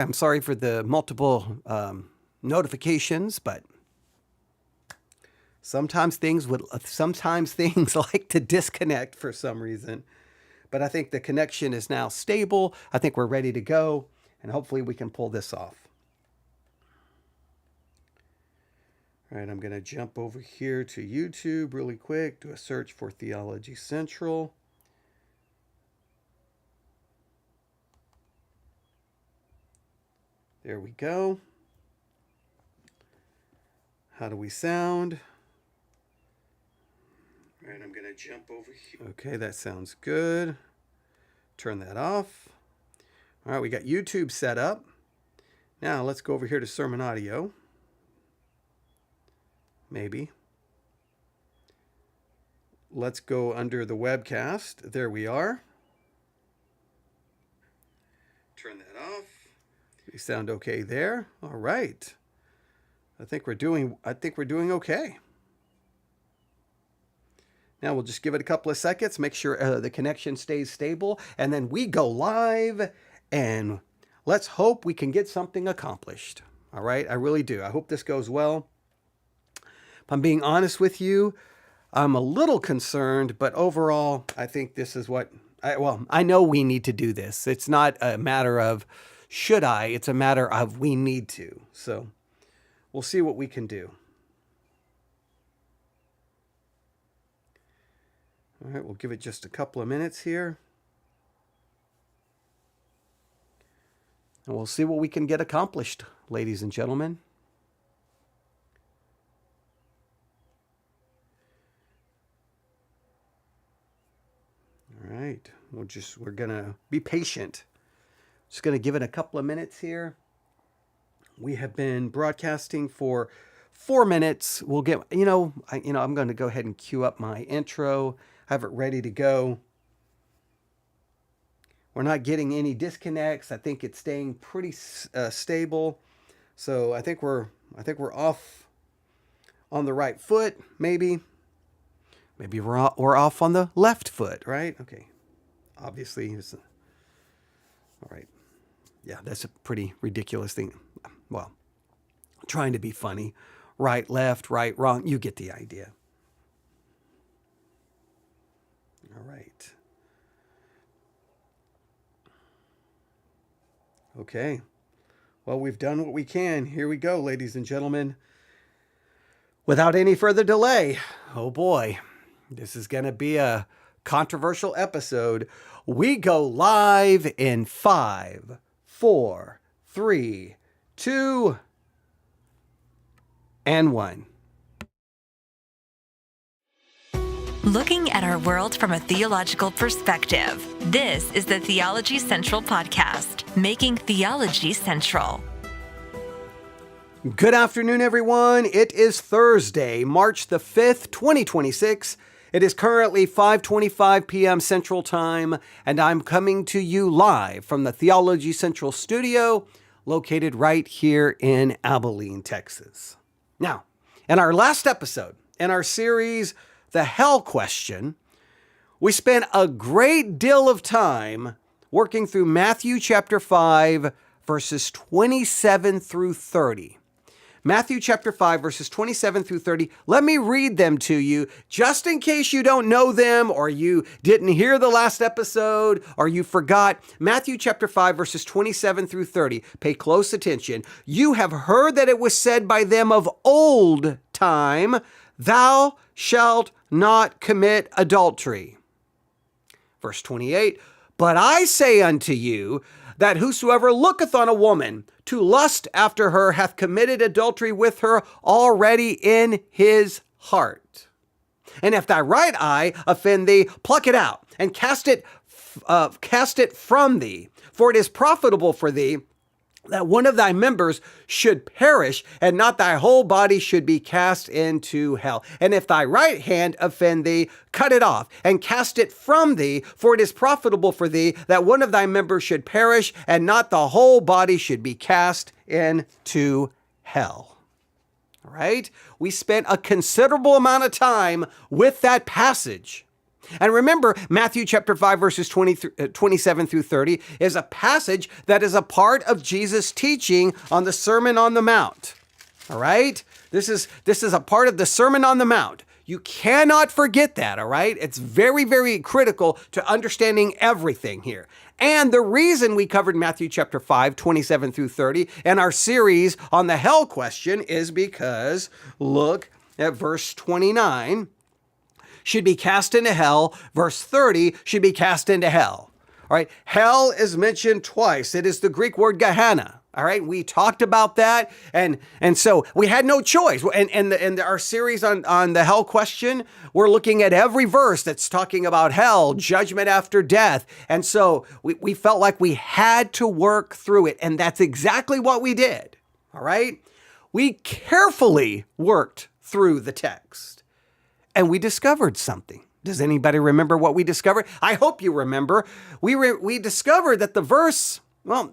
I'm sorry for the multiple notifications, but sometimes things like to disconnect for some reason. But I think the connection is now stable. I think we're ready to go, and hopefully we can pull this off. All right, I'm going to jump over here to YouTube really quick, do a search for Theology Central. There we go. How do we sound? All right, I'm going to jump over here. Okay, that sounds good. Turn that off. All right, we got YouTube set up. Now let's go over here to Sermon Audio. Maybe. Let's go under the webcast. There we are. Turn that off. We sound okay there. All right. I think we're doing okay. Now we'll just give it a couple of seconds, make sure the connection stays stable, and then we go live, and let's hope we can get something accomplished. All right? I really do. I hope this goes well. If I'm being honest with you, I'm a little concerned, but overall, I think this is I know we need to do this. It's not a matter of should I, it's a matter of we need to. So we'll see what we can do. All right, we'll give it just a couple of minutes here. And we'll see what we can get accomplished, ladies and gentlemen. All right, we're gonna be patient. Just gonna give it a couple of minutes here. We have been broadcasting for 4 minutes. We'll get, I'm going to go ahead and cue up my intro, have it ready to go. We're not getting any disconnects. I think it's staying pretty stable. So I think we're off on the right foot, maybe. Maybe we're off on the left foot, right? Okay. Obviously, all right. Yeah, that's a pretty ridiculous thing. Well, trying to be funny. Right, left, right, wrong. You get the idea. All right. Okay. Well, we've done what we can. Here we go, ladies and gentlemen. Without any further delay, oh boy, this is going to be a controversial episode. We go live in 5, 4, 3, 2, and 1. Looking at our world from a theological perspective, this is the Theology Central podcast, making theology central. Good afternoon, everyone. It is Thursday, March the 5th, 2026. It is currently 5:25 p.m. Central Time, and I'm coming to you live from the Theology Central studio, located right here in Abilene, Texas. Now, in our last episode, in our series, The Hell Question, we spent a great deal of time working through Matthew chapter 5, verses 27 through 30. Matthew chapter 5, verses 27 through 30. Let me read them to you, just in case you don't know them, or you didn't hear the last episode, or you forgot. Matthew chapter 5, verses 27 through 30. Pay close attention. You have heard that it was said by them of old time, thou shalt not commit adultery. Verse 28. But I say unto you, that whosoever looketh on a woman to lust after her hath committed adultery with her already in his heart. And if thy right eye offend thee, pluck it out and cast it from thee. For it is profitable for thee that one of thy members should perish, and not thy whole body should be cast into hell. And if thy right hand offend thee, cut it off, and cast it from thee, for it is profitable for thee that one of thy members should perish, and not the whole body should be cast into hell. All right? We spent a considerable amount of time with that passage. And remember, Matthew chapter 5, verses 27 through 30 is a passage that is a part of Jesus' teaching on the Sermon on the Mount. All right? This is a part of the Sermon on the Mount. You cannot forget that, all right? It's very, very critical to understanding everything here. And the reason we covered Matthew chapter 5, 27 through 30 in our series on the hell question is because, look at verse 29, should be cast into hell. Verse 30 should be cast into hell. All right. Hell is mentioned twice. It is the Greek word Gehenna. All right. We talked about that. And so we had no choice. And our series on the hell question, we're looking at every verse that's talking about hell, judgment after death. And so we felt like we had to work through it. And that's exactly what we did. All right. We carefully worked through the text. And we discovered something. Does anybody remember what we discovered? I hope you remember. We discovered that the verse,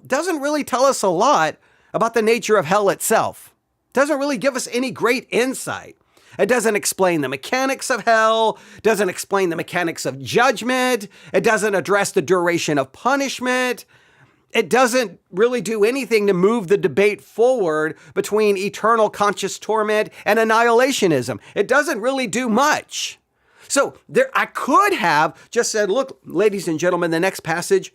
doesn't really tell us a lot about the nature of hell itself. Doesn't really give us any great insight. It doesn't explain the mechanics of hell, doesn't explain the mechanics of judgment. It doesn't address the duration of punishment. It doesn't really do anything to move the debate forward between eternal conscious torment and annihilationism. It doesn't really do much. So I could have just said, look, ladies and gentlemen, the next passage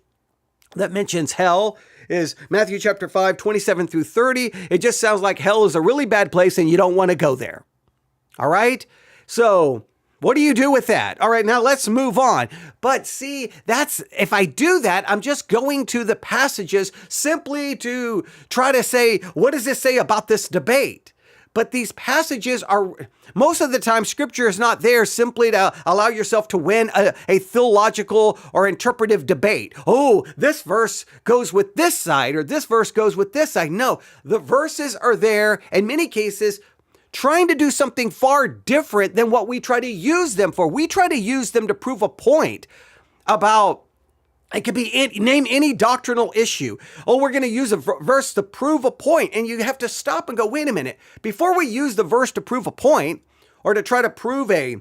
that mentions hell is Matthew chapter 5, 27 through 30. It just sounds like hell is a really bad place and you don't want to go there. All right? So what do you do with that? All right, now let's move on. But see, if I do that, I'm just going to the passages simply to try to say, what does this say about this debate? But these passages are, most of the time, scripture is not there simply to allow yourself to win a theological or interpretive debate. Oh, this verse goes with this side, or this verse goes with this side. No, the verses are there, in many cases, trying to do something far different than what we try to use them for. We try to use them to prove a point about, it could be name any doctrinal issue. Oh, we're going to use a verse to prove a point. And you have to stop and go, wait a minute. Before we use the verse to prove a point or to try to prove a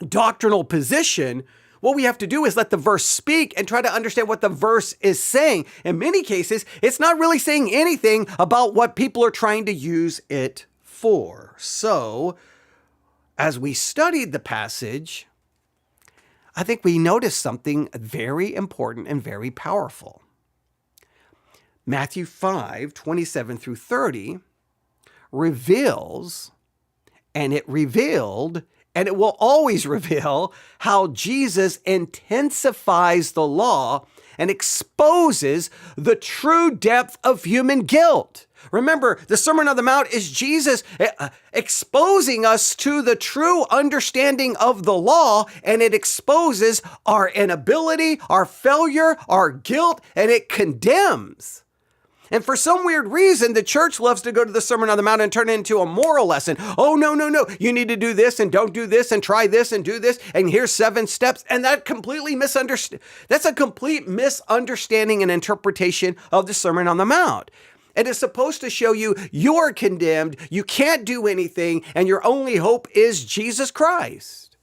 doctrinal position, what we have to do is let the verse speak and try to understand what the verse is saying. In many cases, it's not really saying anything about what people are trying to use it for. So, as we studied the passage, I think we noticed something very important and very powerful. Matthew 5, 27 through 30 reveals, and it revealed, and it will always reveal how Jesus intensifies the law and exposes the true depth of human guilt. Remember, the Sermon on the Mount is Jesus exposing us to the true understanding of the law, and it exposes our inability, our failure, our guilt, and it condemns. And for some weird reason, the church loves to go to the Sermon on the Mount and turn it into a moral lesson. Oh, no. You need to do this and don't do this and try this and do this. And here's 7 steps. And that's a complete misunderstanding and interpretation of the Sermon on the Mount. It is supposed to show you you're condemned, you can't do anything, and your only hope is Jesus Christ.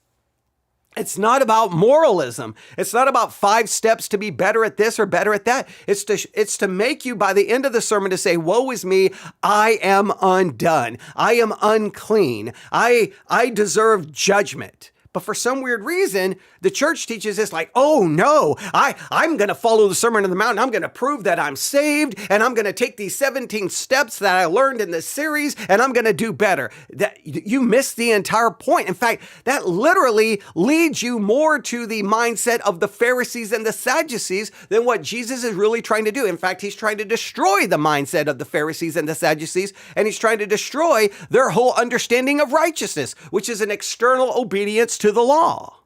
It's not about moralism. It's not about 5 steps to be better at this or better at that. It's to make you, by the end of the sermon, to say, woe is me, I am undone. I am unclean. I deserve judgment. But for some weird reason, the church teaches this like, oh no, I'm going to follow the Sermon on the Mount and I'm going to prove that I'm saved and I'm going to take these 17 steps that I learned in this series and I'm going to do better. That you missed the entire point. In fact, that literally leads you more to the mindset of the Pharisees and the Sadducees than what Jesus is really trying to do. In fact, he's trying to destroy the mindset of the Pharisees and the Sadducees, and he's trying to destroy their whole understanding of righteousness, which is an external obedience to the law.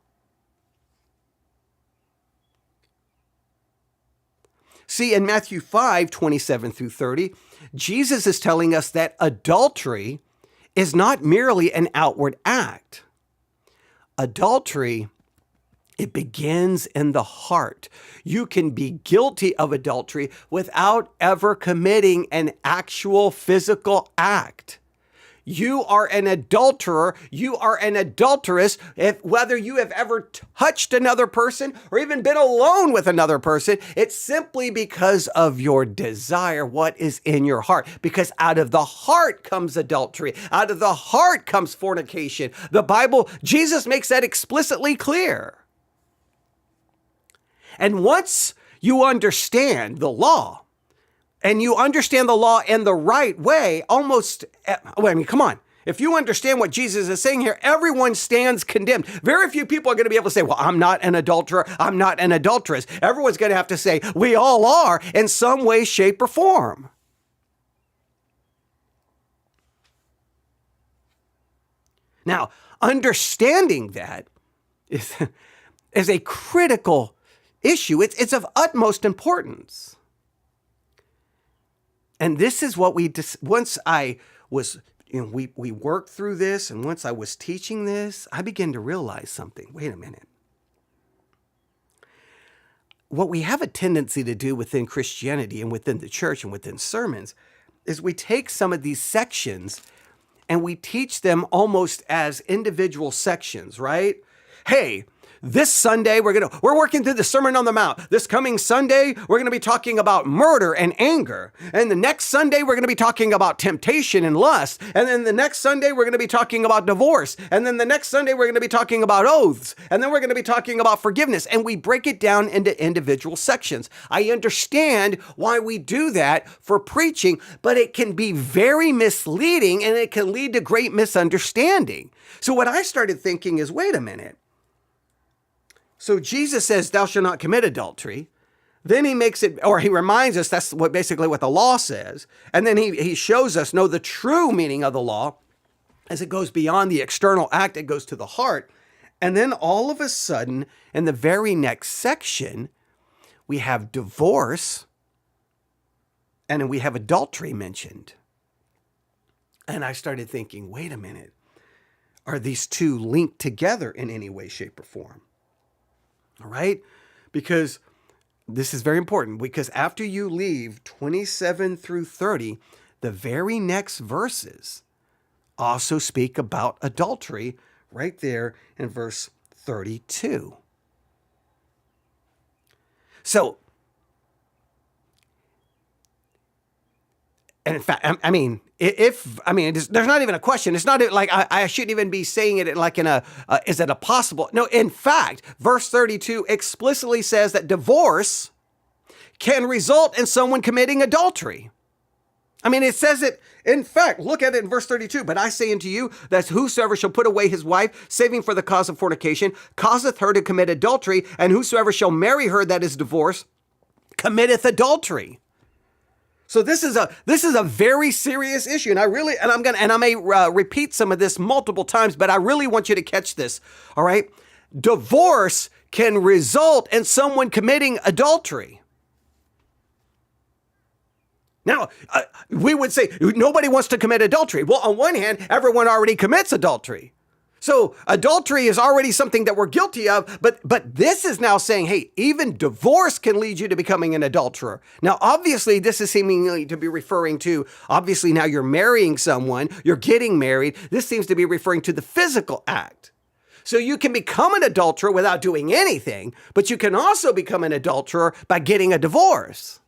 See, in Matthew 5, 27 through 30, Jesus is telling us that adultery is not merely an outward act. Adultery, it begins in the heart. You can be guilty of adultery without ever committing an actual physical act. you are an adulterer, you are an adulteress, whether you have ever touched another person or even been alone with another person. It's simply because of your desire, what is in your heart. Because out of the heart comes adultery. Out of the heart comes fornication. The Bible, Jesus makes that explicitly clear. And once you understand the law, and you understand the law in the right way, come on. If you understand what Jesus is saying here, everyone stands condemned. Very few people are going to be able to say, well, I'm not an adulterer, I'm not an adulteress. Everyone's going to have to say, we all are in some way, shape, or form. Now, understanding that is a critical issue. It's of utmost importance. And this is what we worked through this, and once I was teaching this, I began to realize something. Wait a minute. What we have a tendency to do within Christianity and within the church and within sermons is we take some of these sections and we teach them almost as individual sections, right? Hey, this Sunday, we're working through the Sermon on the Mount. This coming Sunday, we're going to be talking about murder and anger. And the next Sunday, we're going to be talking about temptation and lust. And then the next Sunday, we're going to be talking about divorce. And then the next Sunday, we're going to be talking about oaths. And then we're going to be talking about forgiveness. And we break it down into individual sections. I understand why we do that for preaching, but it can be very misleading and it can lead to great misunderstanding. So what I started thinking is, wait a minute. So Jesus says, thou shalt not commit adultery. Then he makes it, or he reminds us that's basically what the law says. And then he shows us, the true meaning of the law as it goes beyond the external act, it goes to the heart. And then all of a sudden, in the very next section, we have divorce and we have adultery mentioned. And I started thinking, wait a minute, are these two linked together in any way, shape, or form? All right? Because this is very important, because after you leave 27 through 30, the very next verses also speak about adultery right there in verse 32. So, and in fact, there's not even a question. It's not like I shouldn't even be saying it like is it a possible? No, in fact, verse 32 explicitly says that divorce can result in someone committing adultery. It says it, in fact, look at it in verse 32. But I say unto you that whosoever shall put away his wife, saving for the cause of fornication, causeth her to commit adultery, and whosoever shall marry her that is divorced, committeth adultery. So this is a very serious issue, and I may repeat some of this multiple times, but I really want you to catch this. All right, divorce can result in someone committing adultery. Now, we would say nobody wants to commit adultery. Well, on one hand, everyone already commits adultery. So adultery is already something that we're guilty of, but this is now saying, hey, even divorce can lead you to becoming an adulterer. Now, obviously, this is seemingly to be referring to, obviously now you're marrying someone, you're getting married. This seems to be referring to the physical act. So you can become an adulterer without doing anything, but you can also become an adulterer by getting a divorce.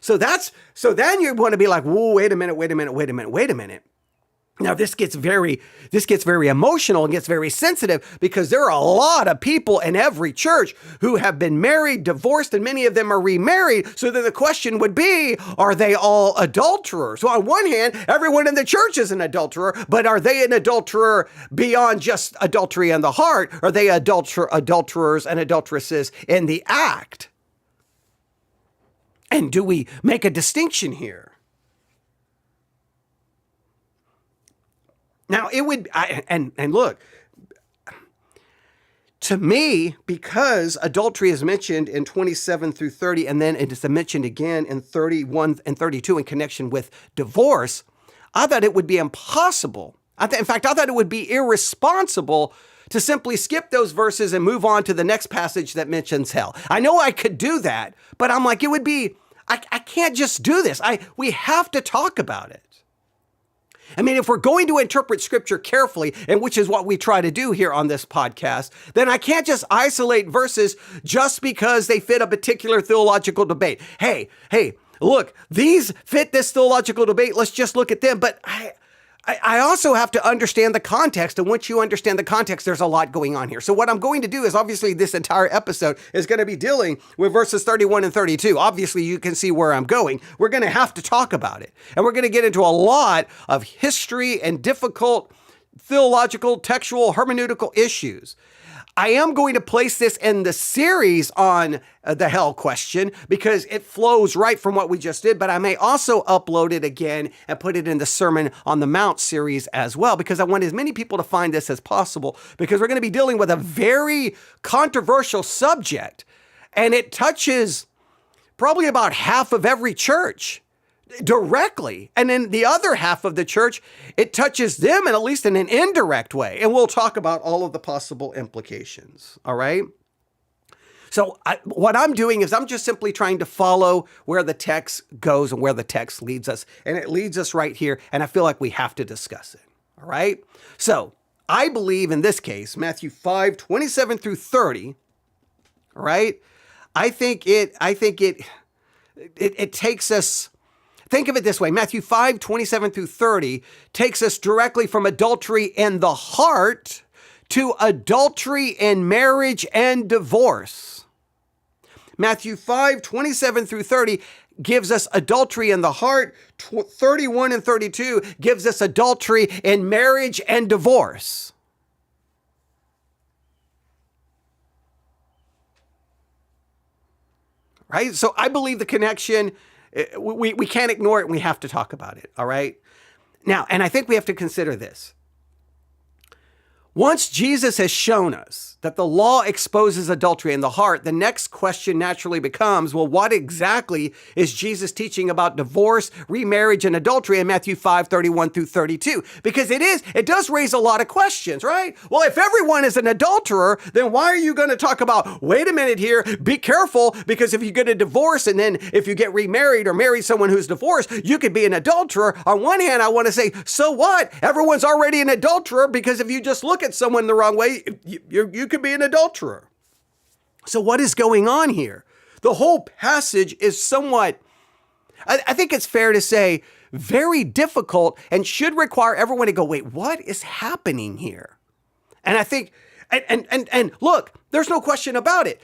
So then you want to be like, whoa, wait a minute. Now, this gets very emotional and gets very sensitive, because there are a lot of people in every church who have been married, divorced, and many of them are remarried. So then the question would be, are they all adulterers? So on one hand, everyone in the church is an adulterer, but are they an adulterer beyond just adultery in the heart? Are they adulterers and adulteresses in the act? And do we make a distinction here? Now, it would, and look, to me, because adultery is mentioned in 27 through 30, and then it is mentioned again in 31 and 32 in connection with divorce, I thought it would be impossible. In fact, I thought it would be irresponsible to simply skip those verses and move on to the next passage that mentions hell. I know I could do that, but I'm like, I can't just do this. We have to talk about it. I mean, if we're going to interpret scripture carefully, and which is what we try to do here on this podcast, then I can't just isolate verses just because they fit a particular theological debate. Hey, look, these fit this theological debate. Let's just look at them. But I also have to understand the context. And once you understand the context, there's a lot going on here. So what I'm going to do is obviously this entire episode is going to be dealing with verses 31 and 32. Obviously, you can see where I'm going. We're going to have to talk about it. And we're going to get into a lot of history and difficult theological, textual, hermeneutical issues. I am going to place this in the series on the hell question because it flows right from what we just did, but I may also upload it again and put it in the Sermon on the Mount series as well, because I want as many people to find this as possible, because we're going to be dealing with a very controversial subject, and it touches probably about half of every church directly. And then the other half of the church, it touches them, and at least in an indirect way. And we'll talk about all of the possible implications. All right. So what I'm doing is I'm just simply trying to follow where the text goes and where the text leads us. And it leads us right here. And I feel like we have to discuss it. All right. So I believe in this case, Matthew 5:27 through 30. All right. I think it takes us. Think of it this way. Matthew 5:27 through 30 takes us directly from adultery in the heart to adultery in marriage and divorce. Matthew 5:27 through 30 gives us adultery in the heart. 31 and 32 gives us adultery in marriage and divorce. Right? So I believe the connection, we can't ignore it, and we have to talk about it, all right? Now, and I think we have to consider this. Once Jesus has shown us that the law exposes adultery in the heart, the next question naturally becomes, well, what exactly is Jesus teaching about divorce, remarriage, and adultery in Matthew 5:31 through 32? Because it does raise a lot of questions, right? Well, if everyone is an adulterer, then why are you going to talk about, wait a minute here, be careful, because if you get a divorce and then if you get remarried or marry someone who's divorced, you could be an adulterer. On one hand, I want to say, so what? Everyone's already an adulterer, because if you just look at someone the wrong way, you could be an adulterer. So what is going on here? The whole passage is somewhat, I think it's fair to say, very difficult, and should require everyone to go, wait, what is happening here? And I think, and look, there's no question about it.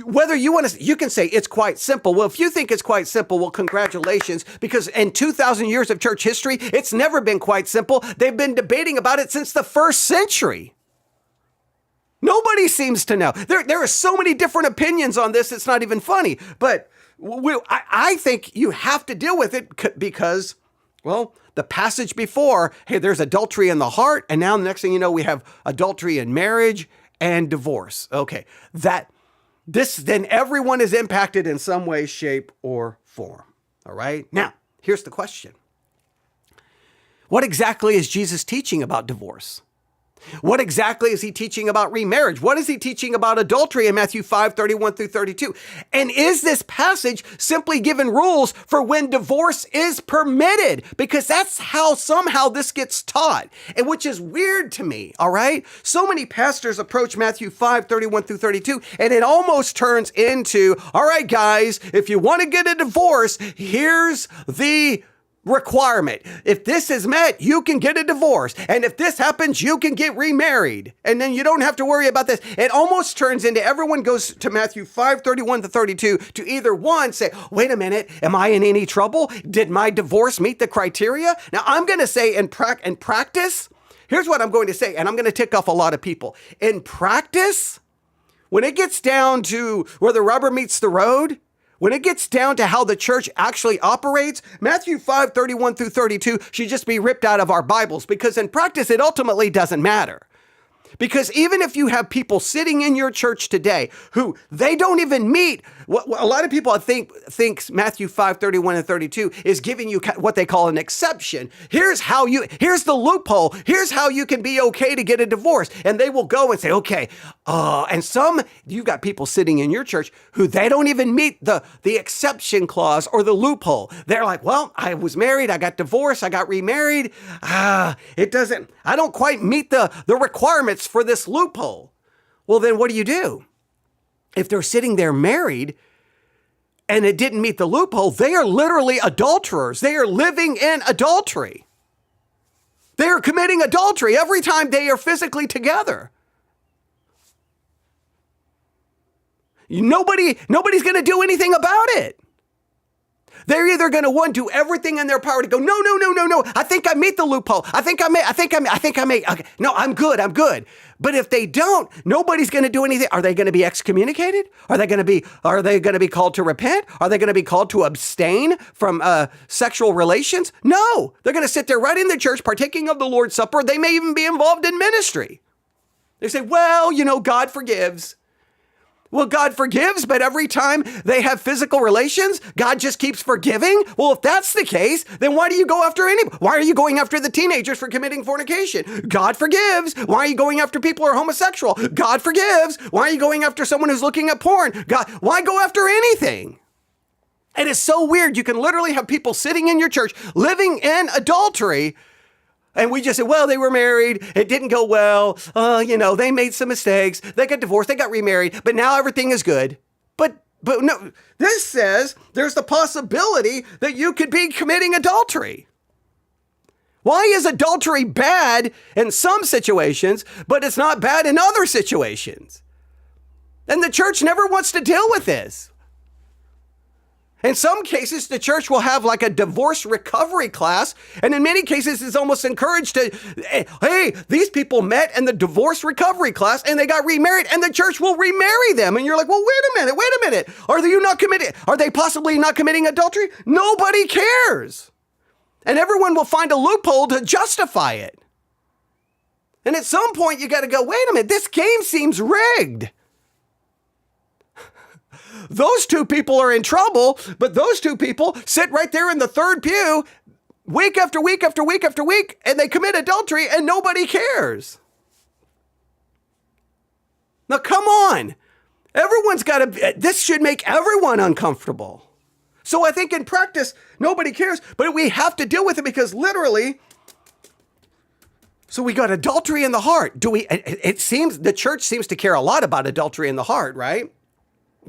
Whether you want to, you can say it's quite simple. Well, if you think it's quite simple, well, congratulations, because in 2,000 years of church history, it's never been quite simple. They've been debating about it since the first century. Nobody seems to know. There are so many different opinions on this, it's not even funny. But I think you have to deal with it because, well, the passage before, hey, there's adultery in the heart, and now the next thing you know, we have adultery in marriage and divorce. Okay, then everyone is impacted in some way, shape, or form. All right? Now, here's the question. What exactly is Jesus teaching about divorce? What exactly is he teaching about remarriage? What is he teaching about adultery in Matthew 5:31 through 32? And is this passage simply giving rules for when divorce is permitted? Because that's how somehow this gets taught, and which is weird to me, all right? So many pastors approach Matthew 5:31 through 32, and it almost turns into, all right, guys, if you want to get a divorce, here's the requirement. If this is met, you can get a divorce. And if this happens, you can get remarried. And then you don't have to worry about this. It almost turns into everyone goes to Matthew 5:31 to 32 to either one, say, wait a minute, am I in any trouble? Did my divorce meet the criteria? Now I'm going to say in practice, here's what I'm going to say, and I'm going to tick off a lot of people. In practice, when it gets down to where the rubber meets the road, when it gets down to how the church actually operates, Matthew 5:31 through 32 should just be ripped out of our Bibles, because in practice, it ultimately doesn't matter. Because even if you have people sitting in your church today who they don't even meet, a lot of people thinks Matthew 5:31 and 32 is giving you what they call an exception. Here's the loophole. Here's how you can be okay to get a divorce. And they will go and say, okay. And you've got people sitting in your church who they don't even meet the exception clause or the loophole. They're like, well, I was married, I got divorced, I got remarried. I don't quite meet the requirements for this loophole. Well, then what do? If they're sitting there married and it didn't meet the loophole, they are literally adulterers. They are living in adultery. They are committing adultery every time they are physically together. Nobody's going to do anything about it. They're either going to do everything in their power to go, no. I think I meet the loophole. Okay. No, I'm good. But if they don't, nobody's going to do anything. Are they going to be excommunicated? Are they going to be called to repent? Are they going to be called to abstain from sexual relations? No, they're going to sit there right in the church partaking of the Lord's Supper. They may even be involved in ministry. They say, well, God forgives. Well, God forgives, but every time they have physical relations, God just keeps forgiving? Well, if that's the case, then why are you going after the teenagers for committing fornication? God forgives. Why are you going after people who are homosexual? God forgives. Why are you going after someone who's looking at porn? God, why go after anything? It is so weird. You can literally have people sitting in your church living in adultery. And we just say, well, they were married. It didn't go well. They made some mistakes. They got divorced. They got remarried. But now everything is good. But no, this says there's the possibility that you could be committing adultery. Why is adultery bad in some situations, but it's not bad in other situations? And the church never wants to deal with this. In some cases, the church will have like a divorce recovery class. And in many cases, it's almost encouraged to, hey, these people met in the divorce recovery class and they got remarried and the church will remarry them. And you're like, well, wait a minute. Are they possibly not committing adultery? Nobody cares. And everyone will find a loophole to justify it. And at some point, you got to go, wait a minute, this game seems rigged. Those two people are in trouble, but those two people sit right there in the third pew week after week after week after week, and they commit adultery and nobody cares. Now, come on. This should make everyone uncomfortable. So I think in practice, nobody cares, but we have to deal with it because literally, so we got adultery in the heart. It seems the church seems to care a lot about adultery in the heart, right?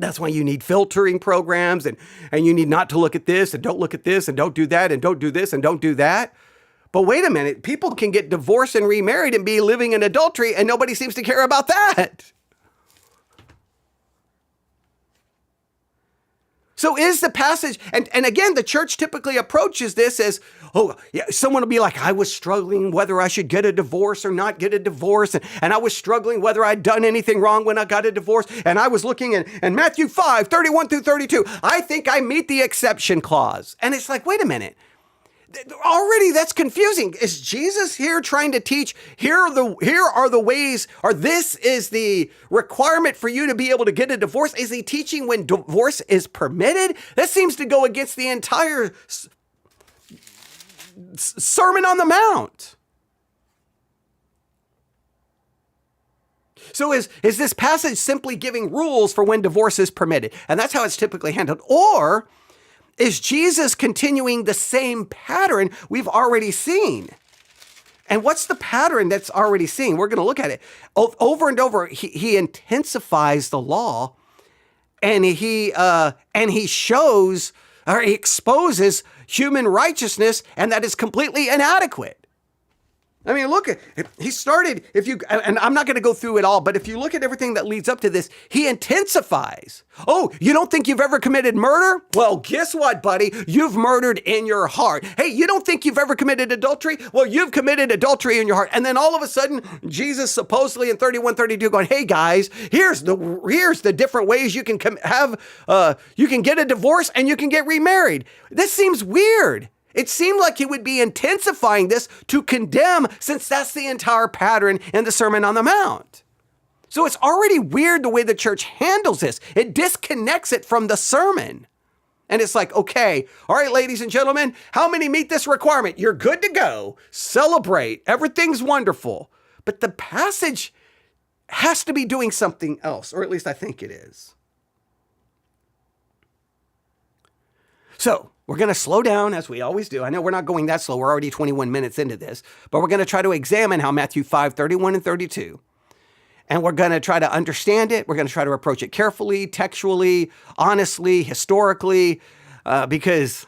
That's why you need filtering programs and you need not to look at this and don't look at this and don't do that and don't do this and don't do that. But wait a minute, people can get divorced and remarried and be living in adultery and nobody seems to care about that. So is the passage, and again, the church typically approaches this as, someone will be like, I was struggling whether I should get a divorce or not get a divorce. And I was struggling whether I'd done anything wrong when I got a divorce. And I was looking in Matthew 5:31 through 32. I think I meet the exception clause. And it's like, wait a minute. Already that's confusing. Is Jesus here trying to teach, here are the ways, or this is the requirement for you to be able to get a divorce? Is he teaching when divorce is permitted? That seems to go against the entire Sermon on the Mount. So is this passage simply giving rules for when divorce is permitted? And that's how it's typically handled. Or is Jesus continuing the same pattern we've already seen? And what's the pattern that's already seen? We're going to look at it. Over and over, he intensifies the law, and he shows, or he exposes human righteousness, and that is completely inadequate. I mean, look, he started, and I'm not going to go through it all, but if you look at everything that leads up to this, he intensifies. Oh, you don't think you've ever committed murder? Well, guess what, buddy? You've murdered in your heart. Hey, you don't think you've ever committed adultery? Well, you've committed adultery in your heart. And then all of a sudden, Jesus supposedly in 31:32 going, hey guys, here's the different ways you can get a divorce and you can get remarried. This seems weird. It seemed like he would be intensifying this to condemn, since that's the entire pattern in the Sermon on the Mount. So it's already weird the way the church handles this. It disconnects it from the sermon. And it's like, okay, all right, ladies and gentlemen, how many meet this requirement? You're good to go. Celebrate. Everything's wonderful. But the passage has to be doing something else, or at least I think it is. So we're going to slow down as we always do. I know we're not going that slow. We're already 21 minutes into this, but we're going to try to examine how Matthew 5, 31 and 32. And we're going to try to understand it. We're going to try to approach it carefully, textually, honestly, historically, because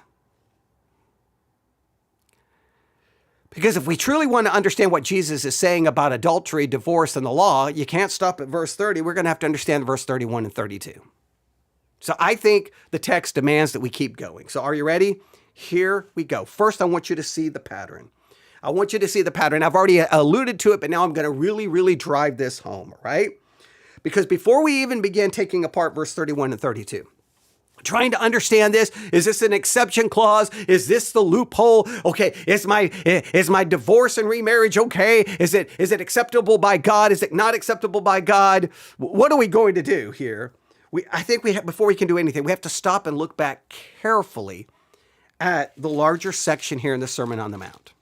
if we truly want to understand what Jesus is saying about adultery, divorce, and the law, you can't stop at verse 30. We're going to have to understand verse 31 and 32. So I think the text demands that we keep going. So are you ready? Here we go. First, I want you to see the pattern. I want you to see the pattern. I've already alluded to it, but now I'm going to really, really drive this home, right? Because before we even begin taking apart verse 31 and 32, trying to understand this, is this an exception clause? Is this the loophole? Okay, is my divorce and remarriage okay? Is it acceptable by God? Is it not acceptable by God? What are we going to do here? I think before we can do anything, we have to stop and look back carefully at the larger section here in the Sermon on the Mount.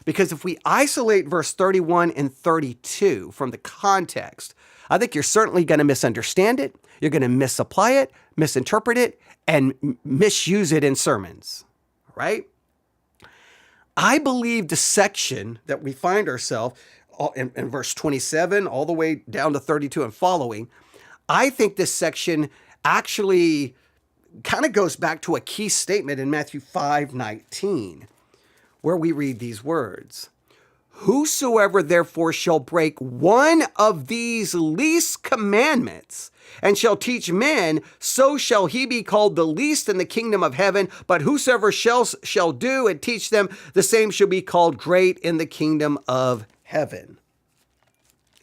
Because if we isolate verse 31 and 32 from the context, I think you're certainly going to misunderstand it. You're going to misapply it, misinterpret it, and misuse it in sermons, right? I believe the section that we find ourselves in verse 27 all the way down to 32 and following, I think this section actually kind of goes back to a key statement in Matthew 5:19, where we read these words. Whosoever therefore shall break one of these least commandments and shall teach men, so shall he be called the least in the kingdom of heaven. But whosoever shall do and teach them, the same shall be called great in the kingdom of heaven.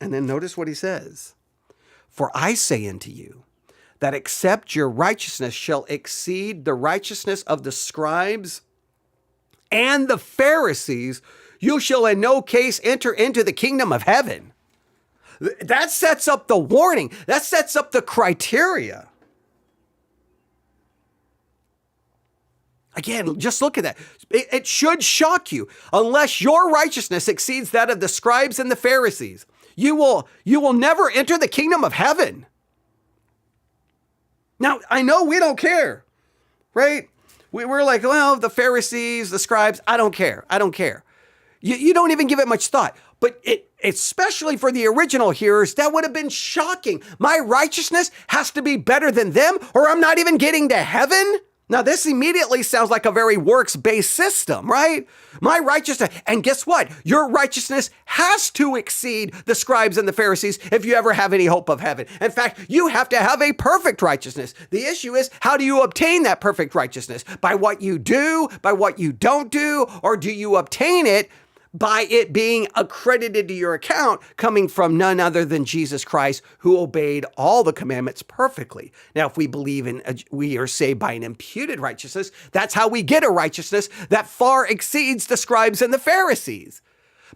And then notice what he says. For I say unto you, that except your righteousness shall exceed the righteousness of the scribes and the Pharisees, you shall in no case enter into the kingdom of heaven. That sets up the warning. That sets up the criteria. Again, just look at that. It should shock you. Unless your righteousness exceeds that of the scribes and the Pharisees, you will never enter the kingdom of heaven. Now, I know we don't care, right? We're like, well, the Pharisees, the scribes, I don't care. You don't even give it much thought. But especially for the original hearers, that would have been shocking. My righteousness has to be better than them, or I'm not even getting to heaven? Now, this immediately sounds like a very works-based system, right? My righteousness, and guess what? Your righteousness has to exceed the scribes and the Pharisees if you ever have any hope of heaven. In fact, you have to have a perfect righteousness. The issue is, how do you obtain that perfect righteousness? By what you do, by what you don't do, or do you obtain it by it being accredited to your account coming from none other than Jesus Christ, who obeyed all the commandments perfectly? Now, if we believe we are saved by an imputed righteousness, that's how we get a righteousness that far exceeds the scribes and the Pharisees.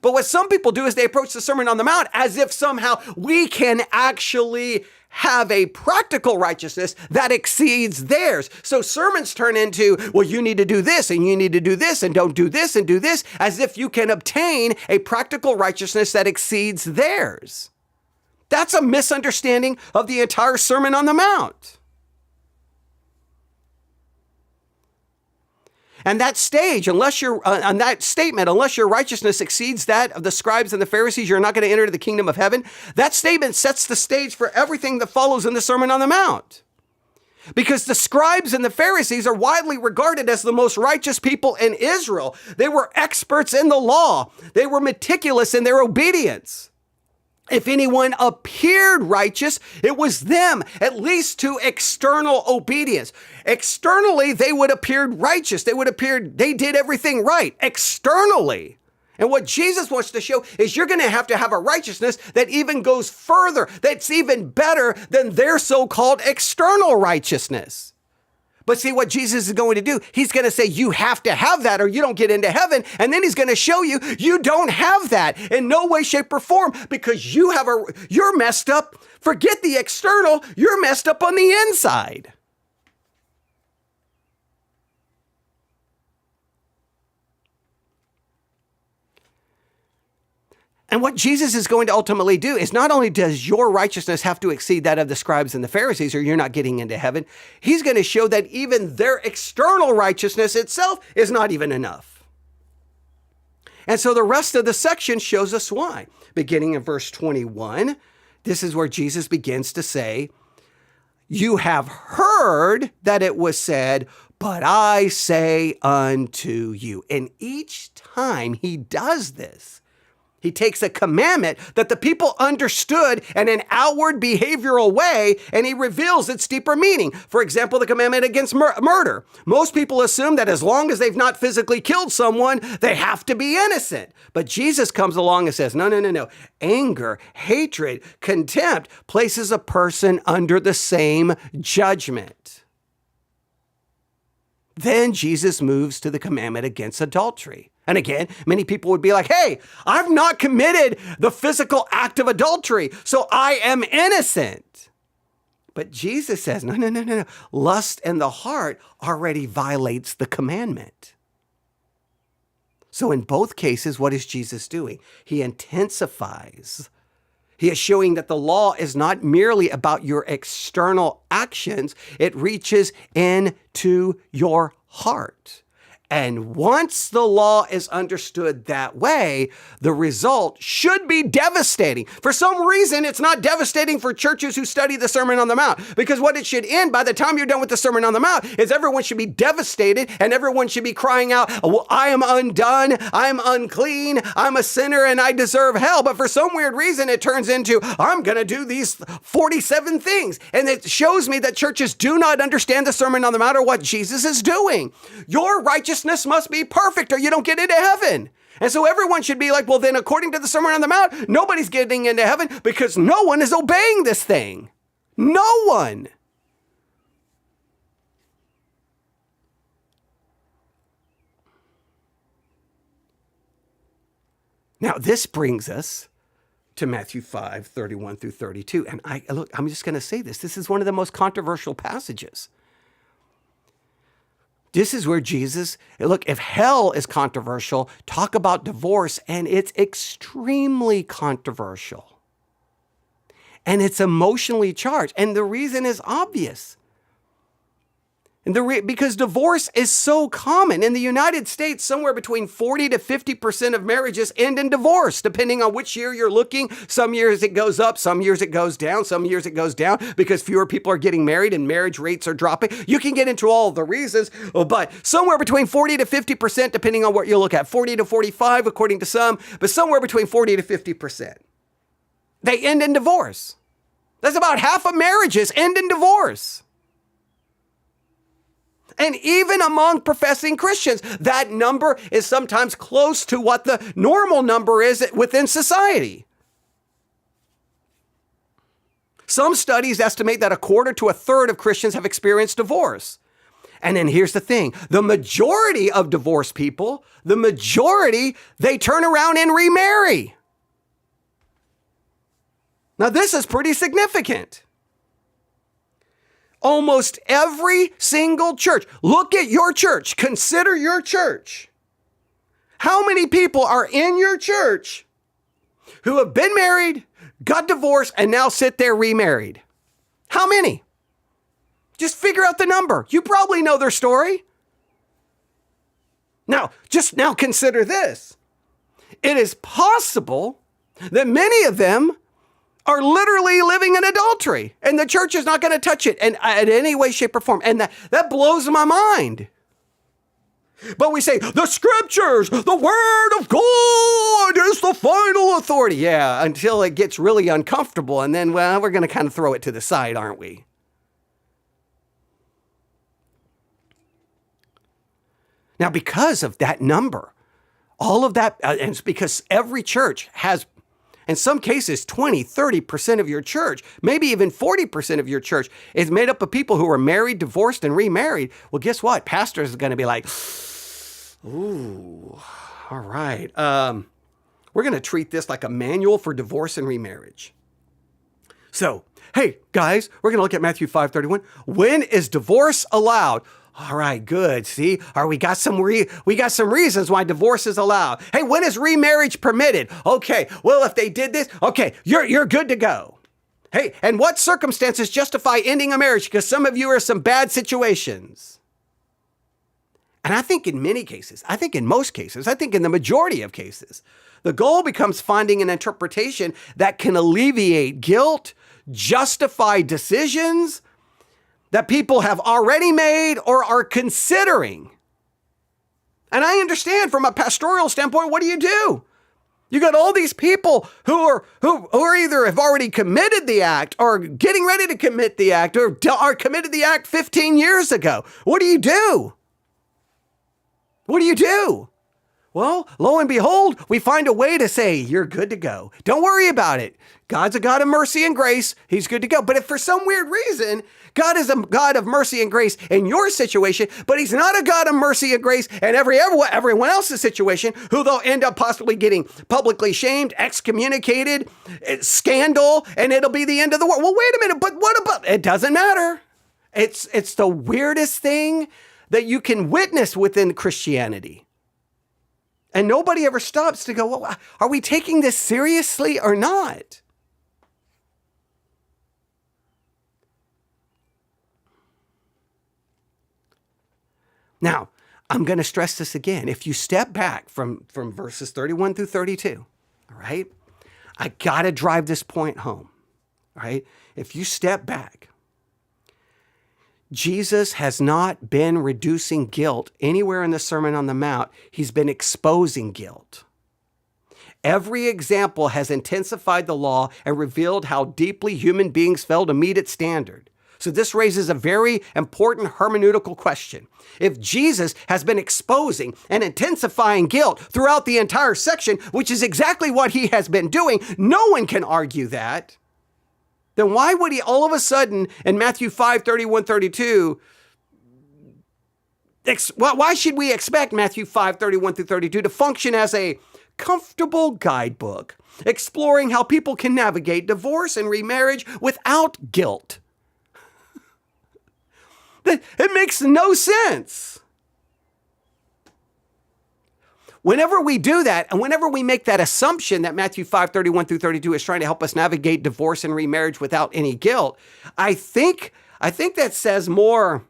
But what some people do is they approach the Sermon on the Mount as if somehow we can actually have a practical righteousness that exceeds theirs. So sermons turn into, well, you need to do this and you need to do this and don't do this and do this, as if you can obtain a practical righteousness that exceeds theirs. That's a misunderstanding of the entire Sermon on the Mount. And that stage, unless your righteousness exceeds that of the scribes and the Pharisees, you're not going to enter the kingdom of heaven. That statement sets the stage for everything that follows in the Sermon on the Mount. Because the scribes and the Pharisees are widely regarded as the most righteous people in Israel. They were experts in the law. They were meticulous in their obedience. If anyone appeared righteous, it was them, at least to external obedience. Externally, they would appear righteous. They did everything right, externally. And what Jesus wants to show is you're going to have a righteousness that even goes further, that's even better than their so-called external righteousness. But see what Jesus is going to do, he's going to say you have to have that or you don't get into heaven. And then he's going to show you you don't have that in no way, shape, or form because you're messed up. Forget the external, you're messed up on the inside. And what Jesus is going to ultimately do is not only does your righteousness have to exceed that of the scribes and the Pharisees, or you're not getting into heaven, he's going to show that even their external righteousness itself is not even enough. And so the rest of the section shows us why. Beginning in verse 21, this is where Jesus begins to say, you have heard that it was said, but I say unto you. And each time he does this, he takes a commandment that the people understood in an outward behavioral way, and he reveals its deeper meaning. For example, the commandment against murder. Most people assume that as long as they've not physically killed someone, they have to be innocent. But Jesus comes along and says, no. Anger, hatred, contempt places a person under the same judgment. Then Jesus moves to the commandment against adultery. And again, many people would be like, hey, I've not committed the physical act of adultery, so I am innocent. But Jesus says, no. Lust in the heart already violates the commandment. So in both cases, what is Jesus doing? He intensifies. He is showing that the law is not merely about your external actions. It reaches into your heart. And once the law is understood that way, the result should be devastating. For some reason, it's not devastating for churches who study the Sermon on the Mount, because what it should end by the time you're done with the Sermon on the Mount is everyone should be devastated and everyone should be crying out, well, I am undone, I'm unclean, I'm a sinner and I deserve hell. But for some weird reason, it turns into, I'm going to do these 47 things. And it shows me that churches do not understand the Sermon on the Mount or what Jesus is doing. Your righteousness must be perfect or you don't get into heaven. And so everyone should be like, well, then according to the Sermon on the Mount, nobody's getting into heaven because no one is obeying this thing. No one. Now, this brings us to Matthew 5, 31 through 32. And I'm just going to say this. This is one of the most controversial passages. This is where Jesus, look, if hell is controversial, talk about divorce, and it's extremely controversial. And it's emotionally charged. And the reason is obvious. And because divorce is so common. In the United States, somewhere between 40 to 50% of marriages end in divorce, depending on which year you're looking. Some years it goes up, some years it goes down, some years it goes down because fewer people are getting married and marriage rates are dropping. You can get into all of the reasons, but somewhere between 40 to 50%, depending on what you look at, 40 to 45 according to some, but somewhere between 40 to 50%. They end in divorce. That's about half of marriages end in divorce. And even among professing Christians, that number is sometimes close to what the normal number is within society. Some studies estimate that a quarter to a third of Christians have experienced divorce. And then here's the thing. The majority of divorced people, they turn around and remarry. Now, this is pretty significant. Almost every single church. Look at your church. Consider your church. How many people are in your church who have been married, got divorced, and now sit there remarried? How many? Just figure out the number. You probably know their story. Now, consider this. It is possible that many of them are literally living in adultery, and the church is not going to touch it in any way, shape, or form. And that blows my mind. But we say, the scriptures, the word of God is the final authority. Yeah, until it gets really uncomfortable, and then, well, we're going to kind of throw it to the side, aren't we? Now, because of that number, all of that, and it's because every church has In some cases, 20, 30% of your church, maybe even 40% of your church is made up of people who are married, divorced, and remarried. Well, guess what? Pastors are going to be like, ooh, all right. We're going to treat this like a manual for divorce and remarriage. So, hey, guys, we're going to look at Matthew 5:31. When is divorce allowed? All right, good. See, we got some reasons why divorce is allowed. Hey, when is remarriage permitted? Okay, well, if they did this, okay, you're good to go. Hey, and what circumstances justify ending a marriage? Because some of you are in some bad situations. And I think in many cases, I think in most cases, I think in the majority of cases, the goal becomes finding an interpretation that can alleviate guilt, justify decisions that people have already made or are considering. And I understand from a pastoral standpoint, what do? You got all these people who are either have already committed the act or getting ready to commit the act or are committed the act 15 years ago. What do you do? What do you do? Well, lo and behold, we find a way to say, you're good to go. Don't worry about it. God's a God of mercy and grace. He's good to go. But if for some weird reason, God is a God of mercy and grace in your situation, but he's not a God of mercy and grace in everyone else's situation, who they'll end up possibly getting publicly shamed, excommunicated, scandal, and it'll be the end of the world. Well, wait a minute, but what about, it doesn't matter. It's the weirdest thing that you can witness within Christianity. And nobody ever stops to go, well, are we taking this seriously or not? Now, I'm going to stress this again. If you step back from verses 31 through 32, all right, I got to drive this point home, all right? If you step back, Jesus has not been reducing guilt anywhere in the Sermon on the Mount. He's been exposing guilt. Every example has intensified the law and revealed how deeply human beings fail to meet its standard. So this raises a very important hermeneutical question. If Jesus has been exposing and intensifying guilt throughout the entire section, which is exactly what he has been doing, no one can argue that. Then why would he all of a sudden in Matthew 5:31, 32, why should we expect Matthew 5:31 through 32 to function as a comfortable guidebook exploring how people can navigate divorce and remarriage without guilt? It makes no sense. Whenever we do that, and whenever we make that assumption that Matthew 5:31 through 32 is trying to help us navigate divorce and remarriage without any guilt, I think that says more.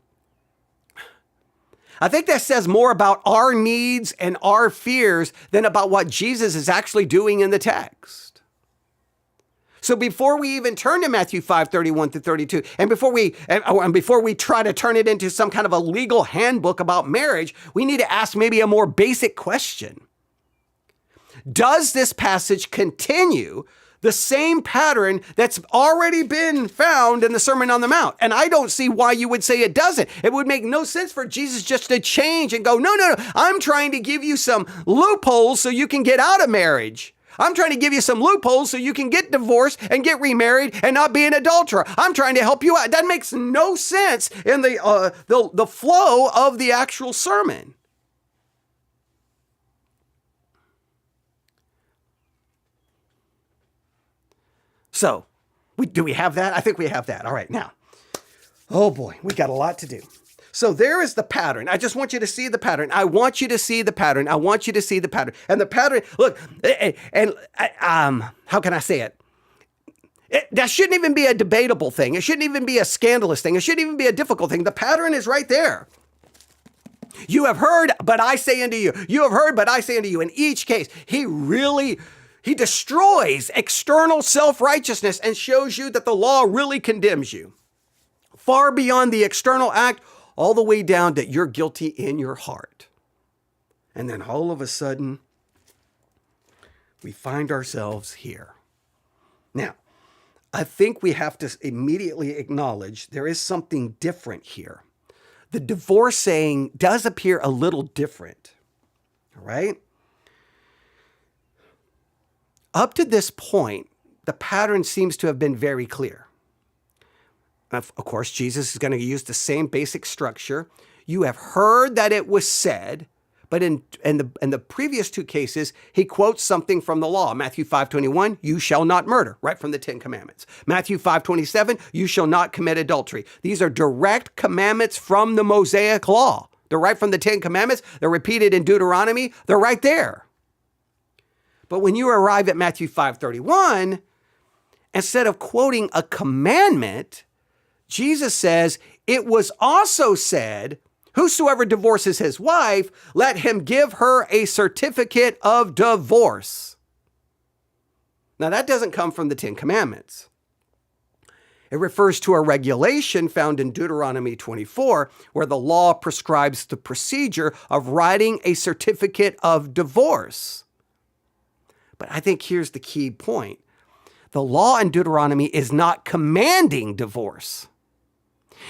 I think that says more about our needs and our fears than about what Jesus is actually doing in the text. So before we even turn to Matthew 5:31 through 32, and before we try to turn it into some kind of a legal handbook about marriage, we need to ask maybe a more basic question. Does this passage continue the same pattern that's already been found in the Sermon on the Mount? And I don't see why you would say it doesn't. It would make no sense for Jesus just to change and go, no, I'm trying to give you some loopholes so you can get out of marriage. I'm trying to give you some loopholes so you can get divorced and get remarried and not be an adulterer. I'm trying to help you out. That makes no sense in the flow of the actual sermon. So, do we have that? I think we have that. All right, now, oh boy, we got a lot to do. So there is the pattern. I just want you to see the pattern. I want you to see the pattern. I want you to see the pattern. And the pattern, look, and how can I say it? That shouldn't even be a debatable thing. It shouldn't even be a scandalous thing. It shouldn't even be a difficult thing. The pattern is right there. You have heard, but I say unto you. You have heard, but I say unto you. In each case, he destroys external self-righteousness and shows you that the law really condemns you. Far beyond the external act, all the way down that you're guilty in your heart. And then all of a sudden, we find ourselves here. Now, I think we have to immediately acknowledge there is something different here. The divorce saying does appear a little different, all right? Up to this point, the pattern seems to have been very clear. Of course, Jesus is going to use the same basic structure. You have heard that it was said, but in the previous two cases, he quotes something from the law. Matthew 5:21, you shall not murder, right from the Ten Commandments. Matthew 5:27, you shall not commit adultery. These are direct commandments from the Mosaic law. They're right from the Ten Commandments. They're repeated in Deuteronomy. They're right there. But when you arrive at Matthew 5:31, instead of quoting a commandment, Jesus says, it was also said, whosoever divorces his wife, let him give her a certificate of divorce. Now, that doesn't come from the Ten Commandments. It refers to a regulation found in Deuteronomy 24, where the law prescribes the procedure of writing a certificate of divorce. But I think here's the key point. The law in Deuteronomy is not commanding divorce.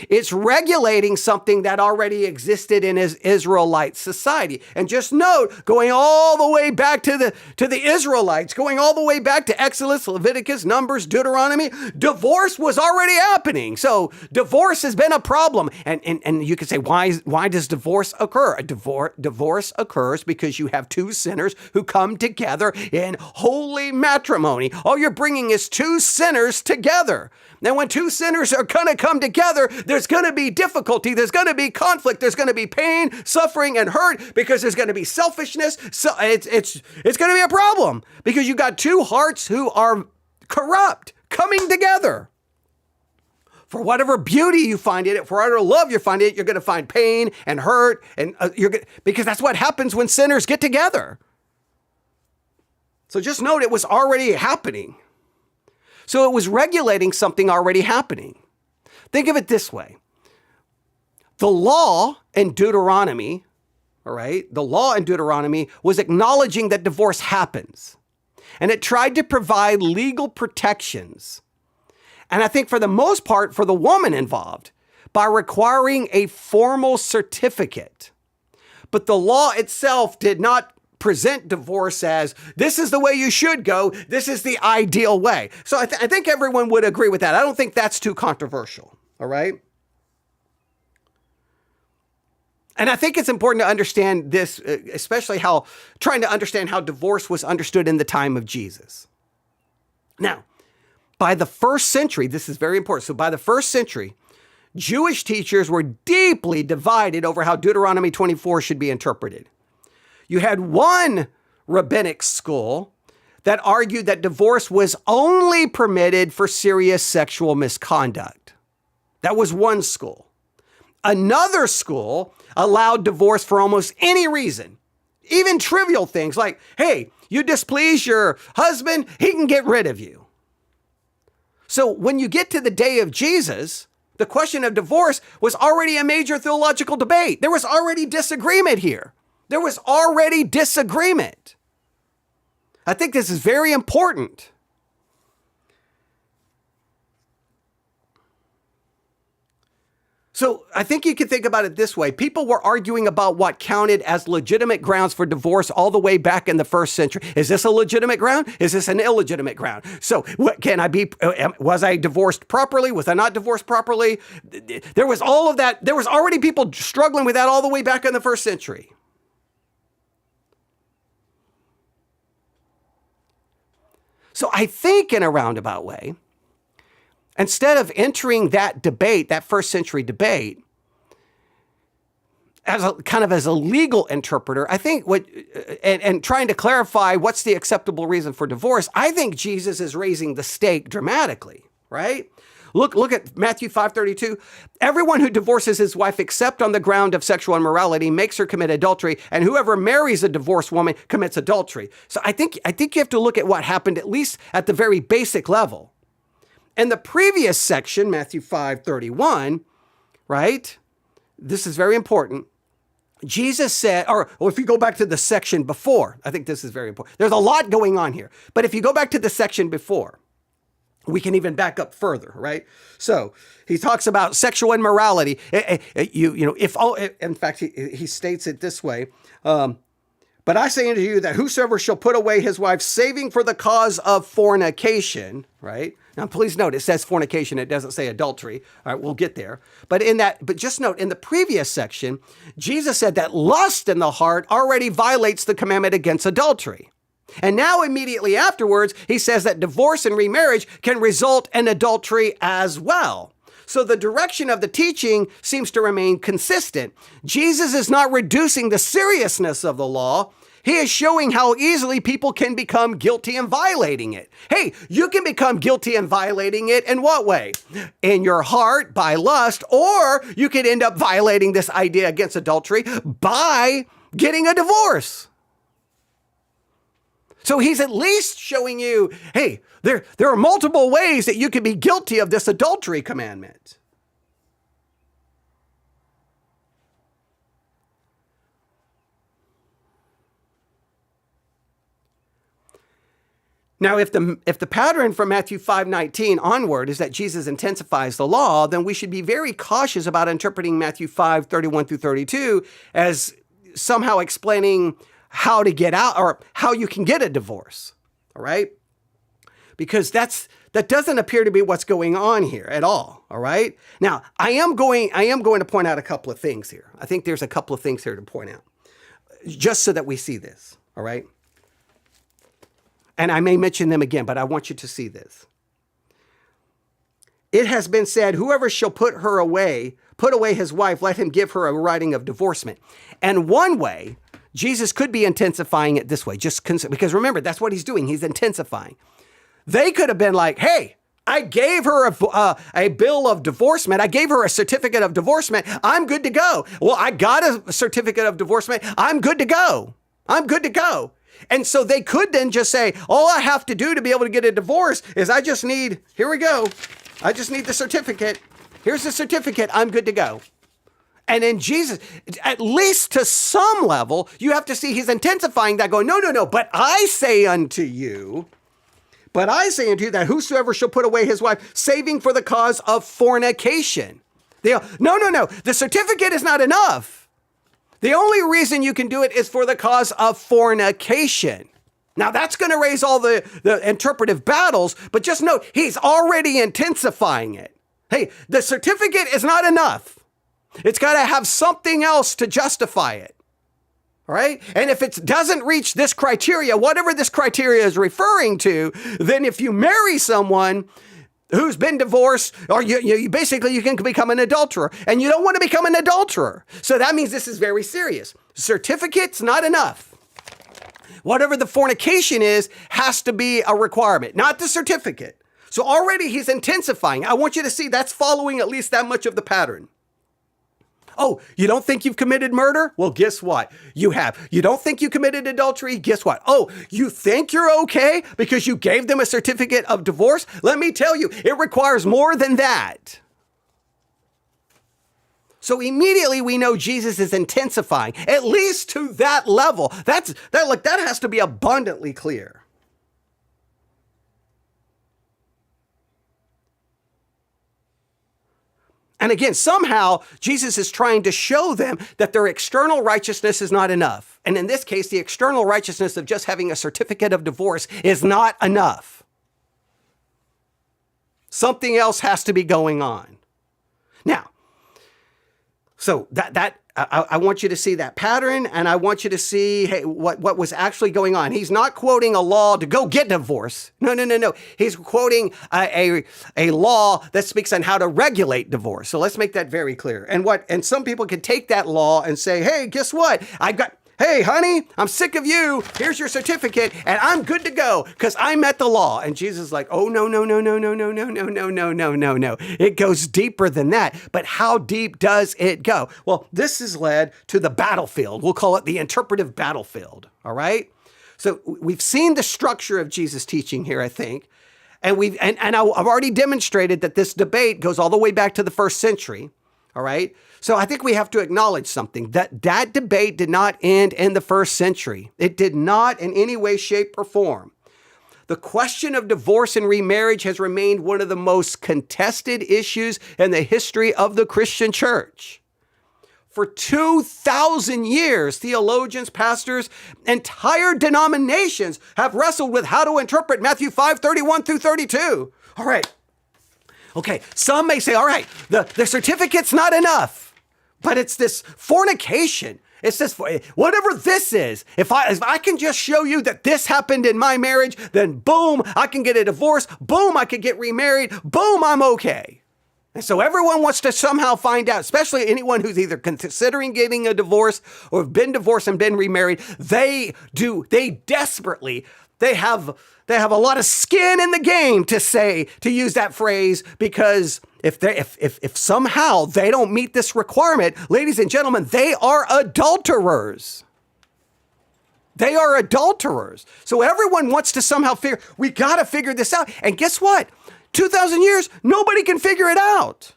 It's regulating something that already existed in his Israelite society. And just note, going all the way back to the Israelites, going all the way back to Exodus, Leviticus, Numbers, Deuteronomy, divorce was already happening. So divorce has been a problem. And you could say, why does divorce occur? Divorce occurs because you have two sinners who come together in holy matrimony. All you're bringing is two sinners together. Now, when two sinners are going to come together, there's going to be difficulty, there's going to be conflict, there's going to be pain, suffering, and hurt, because there's going to be selfishness. So it's going to be a problem because you got two hearts who are corrupt coming together. For whatever beauty you find in it, for whatever love you find in it, you're going to find pain and hurt, and because that's what happens when sinners get together. So just note, it was already happening. So it was regulating something already happening. Think of it this way. The law in Deuteronomy, all right, the law in Deuteronomy was acknowledging that divorce happens. And it tried to provide legal protections. And I think for the most part, for the woman involved, by requiring a formal certificate. But the law itself did not present divorce as, this is the way you should go, this is the ideal way. So I think everyone would agree with that. I don't think that's too controversial, all right? And I think it's important to understand this, especially trying to understand how divorce was understood in the time of Jesus. Now, by the first century, this is very important. So by the first century, Jewish teachers were deeply divided over how Deuteronomy 24 should be interpreted. You had one rabbinic school that argued that divorce was only permitted for serious sexual misconduct. That was one school. Another school allowed divorce for almost any reason, even trivial things like, hey, you displease your husband, he can get rid of you. So when you get to the day of Jesus, the question of divorce was already a major theological debate. There was already disagreement here. There was already disagreement. I think this is very important. So I think you can think about it this way. People were arguing about what counted as legitimate grounds for divorce all the way back in the first century. Is this a legitimate ground? Is this an illegitimate ground? So was I divorced properly? Was I not divorced properly? There was all of that. There was already people struggling with that all the way back in the first century. So I think in a roundabout way, instead of entering that debate, that first century debate, as a legal interpreter, I think and trying to clarify what's the acceptable reason for divorce, I think Jesus is raising the stake dramatically, right? Look at Matthew 5:32. Everyone who divorces his wife except on the ground of sexual immorality makes her commit adultery, and whoever marries a divorced woman commits adultery. So I think you have to look at what happened, at least at the very basic level. In the previous section, Matthew 5:31, right? This is very important. Jesus said, if you go back to the section before, I think this is very important. There's a lot going on here. But if you go back to the section before, we can even back up further, right? So he talks about sexual immorality. In fact, he states it this way. But I say unto you that whosoever shall put away his wife, saving for the cause of fornication, right? Now, please note, it says fornication. It doesn't say adultery. All right, we'll get there. But just note, in the previous section, Jesus said that lust in the heart already violates the commandment against adultery. And now immediately afterwards, he says that divorce and remarriage can result in adultery as well. So the direction of the teaching seems to remain consistent. Jesus is not reducing the seriousness of the law. He is showing how easily people can become guilty in violating it. Hey, you can become guilty in violating it in what way? In your heart, by lust, or you could end up violating this idea against adultery by getting a divorce. So he's at least showing you, hey, there are multiple ways that you can be guilty of this adultery commandment. Now, if the pattern from Matthew 5:19 onward is that Jesus intensifies the law, then we should be very cautious about interpreting Matthew 5:31 through 32 as somehow explaining how to get out or how you can get a divorce. All right? Because that doesn't appear to be what's going on here at all. All right? Now, I am going to point out a couple of things here. I think there's a couple of things here to point out, just so that we see this. All right? And I may mention them again, but I want you to see this. It has been said, whoever shall put away his wife, let him give her a writing of divorcement. And one way, Jesus could be intensifying it this way, because remember, that's what he's doing. He's intensifying. They could have been like, hey, I gave her a bill of divorcement. I gave her a certificate of divorcement. I'm good to go. Well, I got a certificate of divorcement. I'm good to go. I'm good to go. And so they could then just say, all I have to do to be able to get a divorce is I just need the certificate. Here's the certificate. I'm good to go. And then Jesus, at least to some level, you have to see he's intensifying that, going, no. But I say unto you that whosoever shall put away his wife, saving for the cause of fornication. No. The certificate is not enough. The only reason you can do it is for the cause of fornication. Now, that's going to raise all the interpretive battles, but just note, he's already intensifying it. Hey, the certificate is not enough. It's got to have something else to justify it. All right? And if it doesn't reach this criteria, whatever this criteria is referring to, then if you marry someone who's been divorced, or you basically you can become an adulterer, and you don't want to become an adulterer. So that means this is very serious. Certificate's not enough. Whatever the fornication is has to be a requirement, not the certificate. So already he's intensifying. I want you to see that's following at least that much of the pattern. Oh, you don't think you've committed murder? Well, guess what? You have. You don't think you committed adultery? Guess what? Oh, you think you're okay because you gave them a certificate of divorce? Let me tell you, it requires more than that. So immediately we know Jesus is intensifying, at least to that level. That has to be abundantly clear. And again, somehow Jesus is trying to show them that their external righteousness is not enough. And in this case, the external righteousness of just having a certificate of divorce is not enough. Something else has to be going on. Now, so I want you to see that pattern, and I want you to see what was actually going on. He's not quoting a law to go get divorce. No. He's quoting a law that speaks on how to regulate divorce. So let's make that very clear. And some people can take that law and say, hey, guess what? Hey, honey, I'm sick of you. Here's your certificate, and I'm good to go because I met the law. And Jesus is like, oh, no. It goes deeper than that. But how deep does it go? Well, this has led to the battlefield. We'll call it the interpretive battlefield. All right? So we've seen the structure of Jesus' teaching here, I think. And I've already demonstrated that this debate goes all the way back to the first century. All right? So I think we have to acknowledge something, that debate did not end in the first century. It did not in any way, shape, or form. The question of divorce and remarriage has remained one of the most contested issues in the history of the Christian church. For 2,000 years, theologians, pastors, entire denominations have wrestled with how to interpret Matthew 5:31 through 32. All right. Okay, some may say, all right, the certificate's not enough, but it's this fornication. It's this, whatever this is, if I can just show you that this happened in my marriage, then boom, I can get a divorce. Boom, I could get remarried. Boom, I'm okay. And so everyone wants to somehow find out, especially anyone who's either considering getting a divorce or have been divorced and been remarried. They desperately have a lot of skin in the game to use that phrase, because if somehow they don't meet this requirement, ladies and gentlemen, they are adulterers. They are adulterers. So everyone wants to somehow we got to figure this out. And guess what? 2,000 years, nobody can figure it out.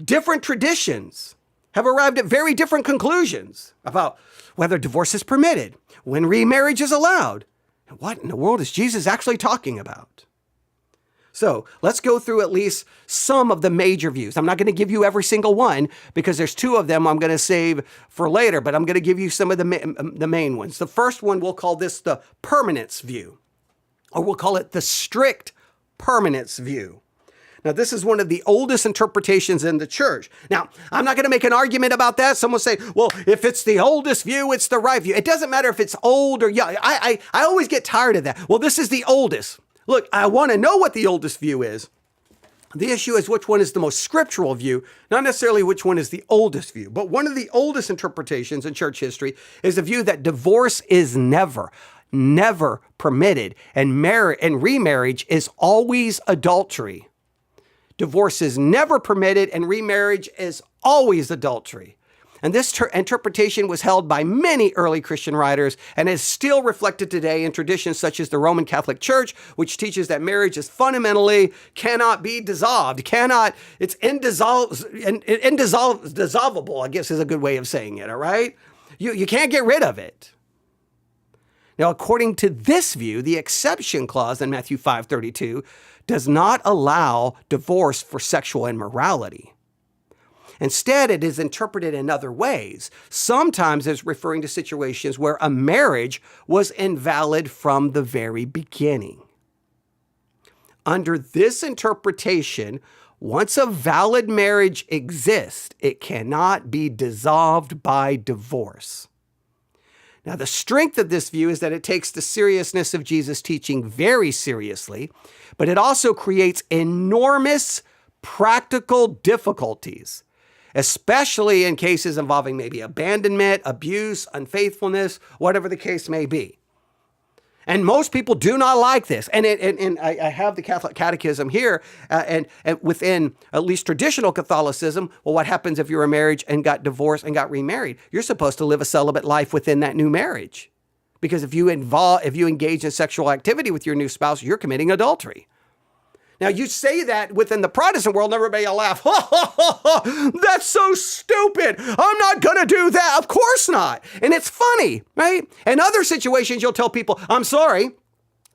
Different traditions have arrived at very different conclusions about whether divorce is permitted, when remarriage is allowed, and what in the world is Jesus actually talking about? So let's go through at least some of the major views. I'm not going to give you every single one because there's two of them I'm going to save for later, but I'm going to give you some of the main ones. The first one, we'll call this the permanence view, or we'll call it the strict permanence view. Now, this is one of the oldest interpretations in the church. Now, I'm not going to make an argument about that. Some will say, well, if it's the oldest view, it's the right view. It doesn't matter if it's old or young. I always get tired of that. Well, this is the oldest. Look, I want to know what the oldest view is. The issue is which one is the most scriptural view, not necessarily which one is the oldest view. But one of the oldest interpretations in church history is the view that divorce is never permitted, and remarriage is always adultery. Divorce is never permitted, and remarriage is always adultery. And this interpretation was held by many early Christian writers and is still reflected today in traditions such as the Roman Catholic Church, which teaches that marriage is fundamentally cannot be dissolved. It's indissolvable, I guess is a good way of saying it, all right? You can't get rid of it. Now, according to this view, the exception clause in Matthew 5:32 does not allow divorce for sexual immorality. Instead, it is interpreted in other ways, sometimes as referring to situations where a marriage was invalid from the very beginning. Under this interpretation, once a valid marriage exists, it cannot be dissolved by divorce. Now, the strength of this view is that it takes the seriousness of Jesus' teaching very seriously, but it also creates enormous practical difficulties, especially in cases involving maybe abandonment, abuse, unfaithfulness, whatever the case may be. And most people do not like this. And I have the Catholic Catechism here, and within at least traditional Catholicism, well, what happens if you're in a marriage and got divorced and got remarried? You're supposed to live a celibate life within that new marriage. Because if you engage in sexual activity with your new spouse, you're committing adultery. Now, you say that within the Protestant world, and everybody will laugh. That's so stupid. I'm not going to do that. Of course not. And it's funny, right? In other situations, you'll tell people, I'm sorry,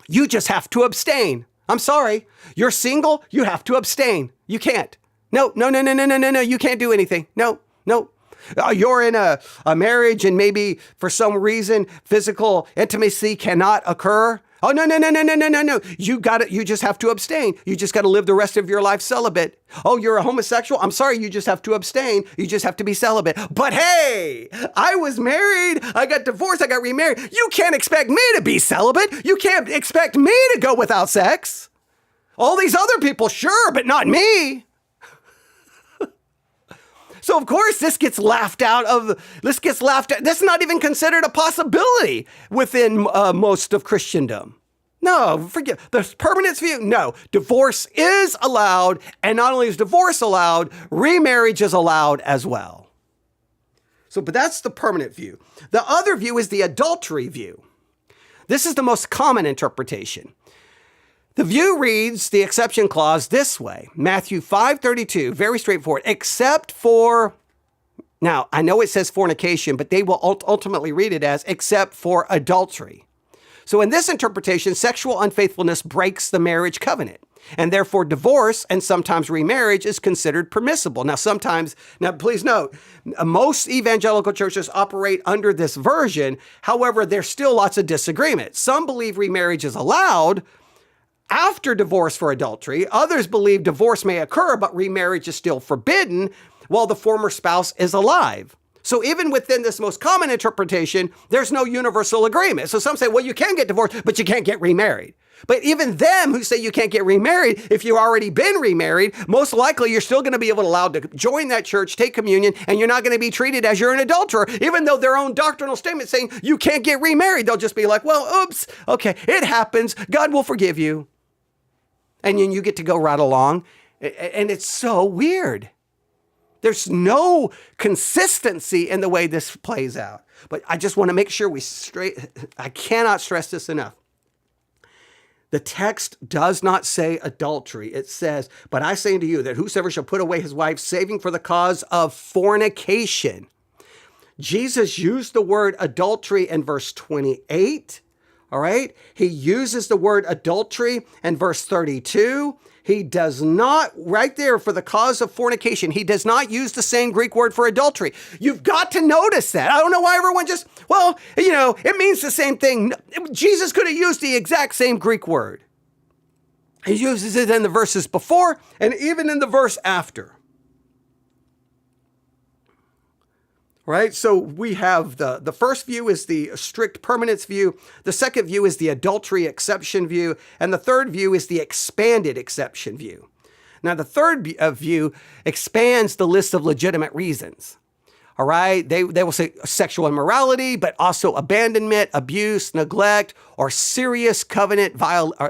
you just have to abstain. I'm sorry. You're single, you have to abstain. You can't. No, you can't do anything. No. You're in a marriage and maybe for some reason physical intimacy cannot occur. Oh, no. You just have to abstain. You just got to live the rest of your life celibate. Oh, you're a homosexual? I'm sorry, you just have to abstain. You just have to be celibate. But hey, I was married. I got divorced. I got remarried. You can't expect me to be celibate. You can't expect me to go without sex. All these other people, sure, but not me. So, of course, this gets laughed out. This is not even considered a possibility within most of Christendom. No, forget the permanence view. No, divorce is allowed. And not only is divorce allowed, remarriage is allowed as well. So, but that's the permanent view. The other view is the adultery view. This is the most common interpretation. The view reads the exception clause this way. Matthew 5:32, very straightforward, except for, now I know it says fornication, but they will ultimately read it as except for adultery. So in this interpretation, sexual unfaithfulness breaks the marriage covenant. And therefore, divorce and sometimes remarriage is considered permissible. Now, please note, most evangelical churches operate under this version. However, there's still lots of disagreement. Some believe remarriage is allowed after divorce for adultery. Others believe divorce may occur, but remarriage is still forbidden while the former spouse is alive. So even within this most common interpretation, there's no universal agreement. So some say, well, you can get divorced, but you can't get remarried. But even them who say you can't get remarried, if you've already been remarried, most likely you're still going to be allowed to join that church, take communion, and you're not going to be treated as you're an adulterer, even though their own doctrinal statement saying you can't get remarried. They'll just be like, well, oops, okay, it happens. God will forgive you. And then you get to go right along. And it's so weird. There's no consistency in the way this plays out. But I just want to make sure I cannot stress this enough. The text does not say adultery. It says, but I say unto you that whosoever shall put away his wife, saving for the cause of fornication. Jesus used the word adultery in verse 28. All right. He uses the word adultery in verse 32. He does not, right there, for the cause of fornication, he does not use the same Greek word for adultery. You've got to notice that. I don't know why everyone it means the same thing. Jesus could have used the exact same Greek word. He uses it in the verses before and even in the verse after. Right? So we have the first view is the strict permanence view. The second view is the adultery exception view. And the third view is the expanded exception view. Now, the third view expands the list of legitimate reasons. All right? They will say sexual immorality, but also abandonment, abuse, neglect, or serious covenant violation.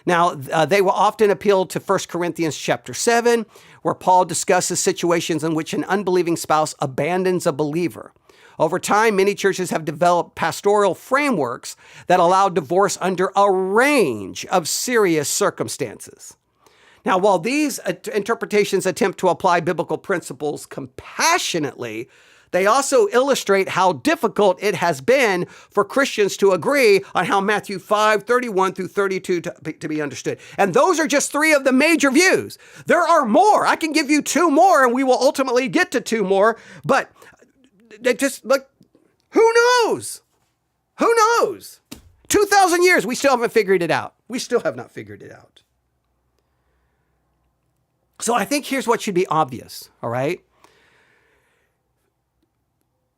Now, they will often appeal to 1 Corinthians chapter 7, where Paul discusses situations in which an unbelieving spouse abandons a believer. Over time, many churches have developed pastoral frameworks that allow divorce under a range of serious circumstances. Now, while these interpretations attempt to apply biblical principles compassionately, they also illustrate how difficult it has been for Christians to agree on how Matthew 5:31 through 32 to be understood. And those are just three of the major views. There are more. I can give you two more, and we will ultimately get to two more. But they just who knows? Who knows? 2,000 years, we still haven't figured it out. We still have not figured it out. So I think here's what should be obvious, all right?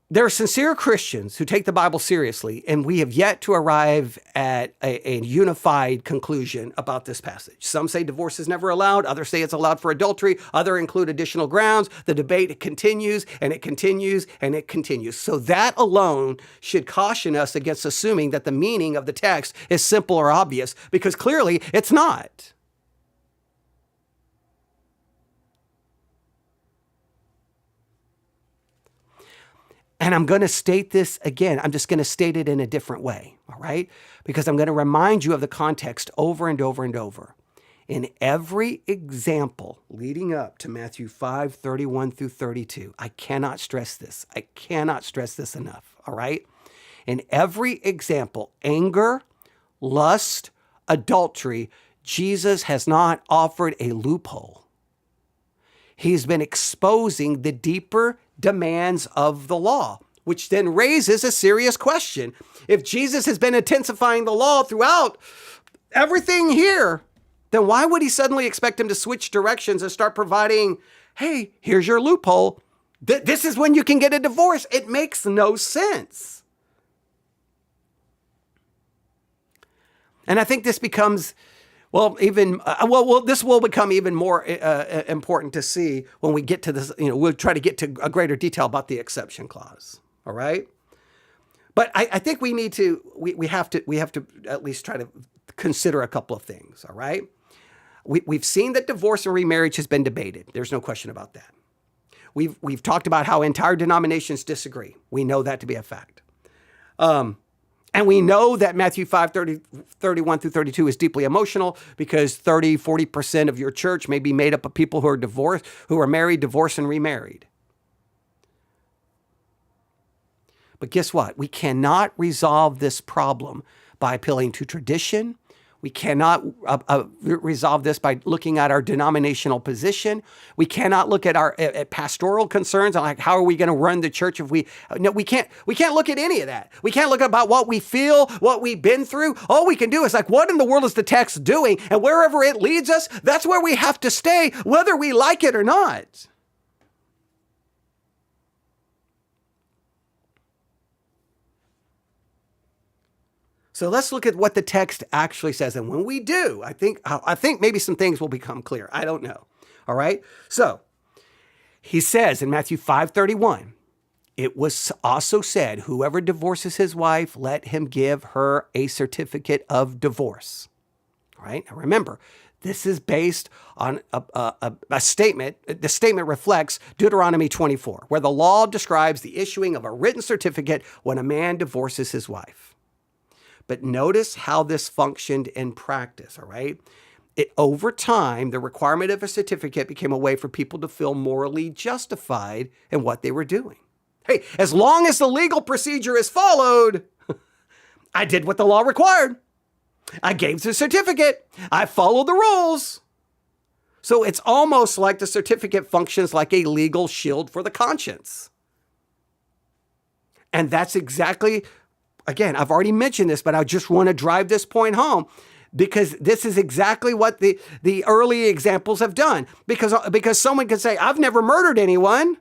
There are sincere Christians who take the Bible seriously, and we have yet to arrive at a unified conclusion about this passage. Some say divorce is never allowed. Others say it's allowed for adultery. Others include additional grounds. The debate continues, and it continues, and it continues. So that alone should caution us against assuming that the meaning of the text is simple or obvious, because clearly it's not. And I'm going to state this again. I'm just going to state it in a different way, all right? Because I'm going to remind you of the context over and over and over. In every example leading up to Matthew 5:31 through 32, I cannot stress this. I cannot stress this enough, all right? In every example, anger, lust, adultery, Jesus has not offered a loophole. He's been exposing the deeper demands of the law, which then raises a serious question. If Jesus has been intensifying the law throughout everything here, then why would he suddenly expect him to switch directions and start providing, hey, here's your loophole. This is when you can get a divorce. It makes no sense. And I think this becomes this will become even more important to see when we get to this. We'll try to get to a greater detail about the exception clause. All right, but I think we need to. We have to at least try to consider a couple of things. All right, we've seen that divorce and remarriage has been debated. There's no question about that. We've talked about how entire denominations disagree. We know that to be a fact. And we know that Matthew 5:31 through 32 is deeply emotional because 40% of your church may be made up of people who are divorced, who are married, divorced, and remarried. But guess what? We cannot resolve this problem by appealing to tradition. We cannot resolve this by looking at our denominational position. We cannot look at our at pastoral concerns on like how are we going to run the church if we no we can't look at any of that. We can't look about what we feel, what we've been through. All we can do is like what in the world is the text doing, and wherever it leads us, that's where we have to stay, whether we like it or not. So let's look at what the text actually says. And when we do, I think maybe some things will become clear. I don't know. All right. So he says in Matthew 5:31, it was also said, whoever divorces his wife, let him give her a certificate of divorce. All right. Now remember, this is based on a statement. The statement reflects Deuteronomy 24, where the law describes the issuing of a written certificate when a man divorces his wife. But notice how this functioned in practice, all right? Over time, the requirement of a certificate became a way for people to feel morally justified in what they were doing. Hey, as long as the legal procedure is followed, I did what the law required. I gave the certificate. I followed the rules. So it's almost like the certificate functions like a legal shield for the conscience. And that's exactly... Again, I've already mentioned this, but I just want to drive this point home because this is exactly what the early examples have done. Because someone could say, I've never murdered anyone.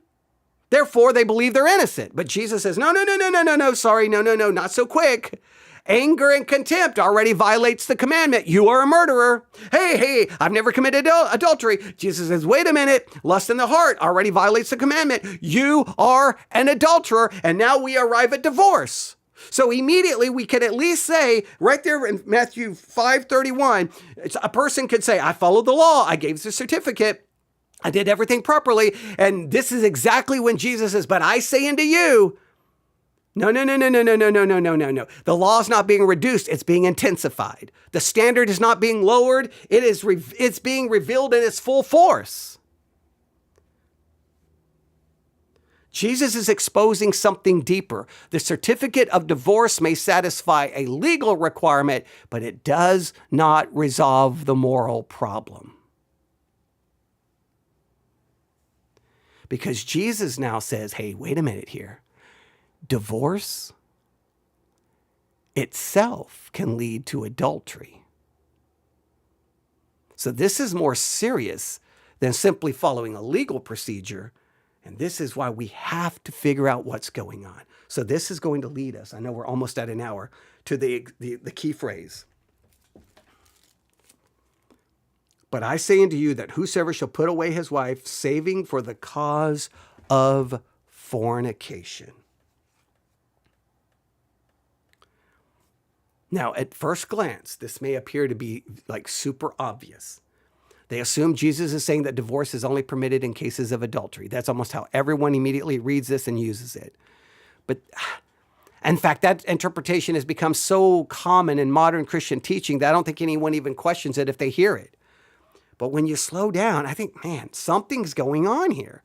Therefore, they believe they're innocent. But Jesus says, no, sorry, no, not so quick. Anger and contempt already violates the commandment. You are a murderer. Hey, I've never committed adultery. Jesus says, wait a minute. Lust in the heart already violates the commandment. You are an adulterer. And now we arrive at divorce. So immediately we can at least say right there in Matthew 5:31, a person could say, I followed the law. I gave the certificate. I did everything properly. And this is exactly when Jesus says, but I say unto you, no. The law is not being reduced. It's being intensified. The standard is not being lowered. It's being revealed in its full force. Jesus is exposing something deeper. The certificate of divorce may satisfy a legal requirement, but it does not resolve the moral problem. Because Jesus now says, hey, wait a minute here. Divorce itself can lead to adultery. So this is more serious than simply following a legal procedure. And this is why we have to figure out what's going on. So this is going to lead us, I know we're almost at an hour, to the key phrase. But I say unto you that whosoever shall put away his wife, saving for the cause of fornication. Now, at first glance, this may appear to be like super obvious. They assume Jesus is saying that divorce is only permitted in cases of adultery. That's almost how everyone immediately reads this and uses it. But in fact, that interpretation has become so common in modern Christian teaching that I don't think anyone even questions it if they hear it. But when you slow down, I think, man, something's going on here.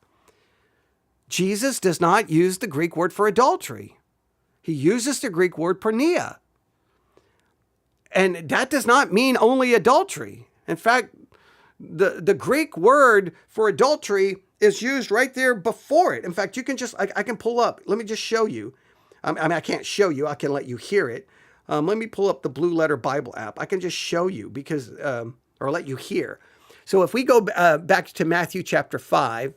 Jesus does not use the Greek word for adultery. He uses the Greek word porneia. And that does not mean only adultery. In fact, the Greek word for adultery is used right there before it. In fact, you can just, I can pull up, let me just show you. I can't show you, I can let you hear it. Let me pull up the Blue Letter Bible app. I can just show you because, or let you hear. So if we go back to Matthew chapter 5,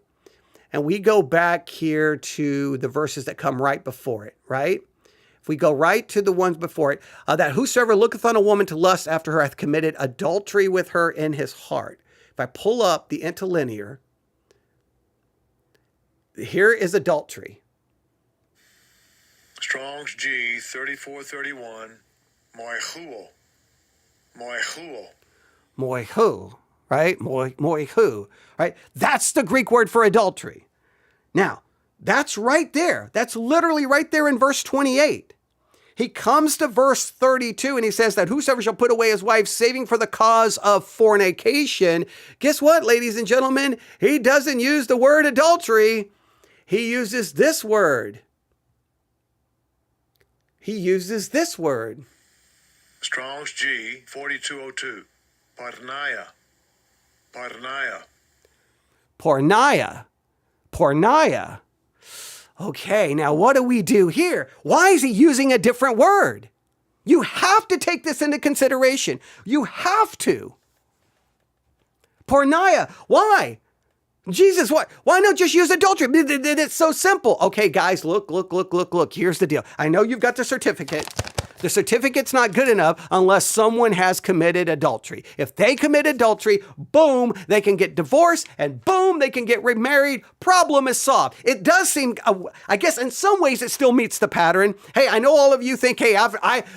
and we go back here to the verses that come right before it, right? If we go right to the ones before it, that whosoever looketh on a woman to lust after her hath committed adultery with her in his heart. If I pull up the interlinear, here is adultery. Strong's G 3431, moihuo. Moihu, right? Moihu, right? That's the Greek word for adultery. Now, that's right there. That's literally right there in verse 28. He comes to verse 32 and he says that whosoever shall put away his wife, saving for the cause of fornication. Guess what, ladies and gentlemen? He doesn't use the word adultery. He uses this word. Strong's G 4202. Porneia. Porneia. Porneia. Porneia. Okay, now what do we do here? Why is he using a different word? You have to take this into consideration. You have to. Porneia. Why? Jesus, what? Why not just use adultery? It's so simple. Okay, guys, look. Here's the deal. I know you've got the certificate. The certificate's not good enough unless someone has committed adultery. If they commit adultery, boom, they can get divorced, and boom, they can get remarried. Problem is solved. It does seem, I guess in some ways it still meets the pattern. Hey, I know all of you think, hey,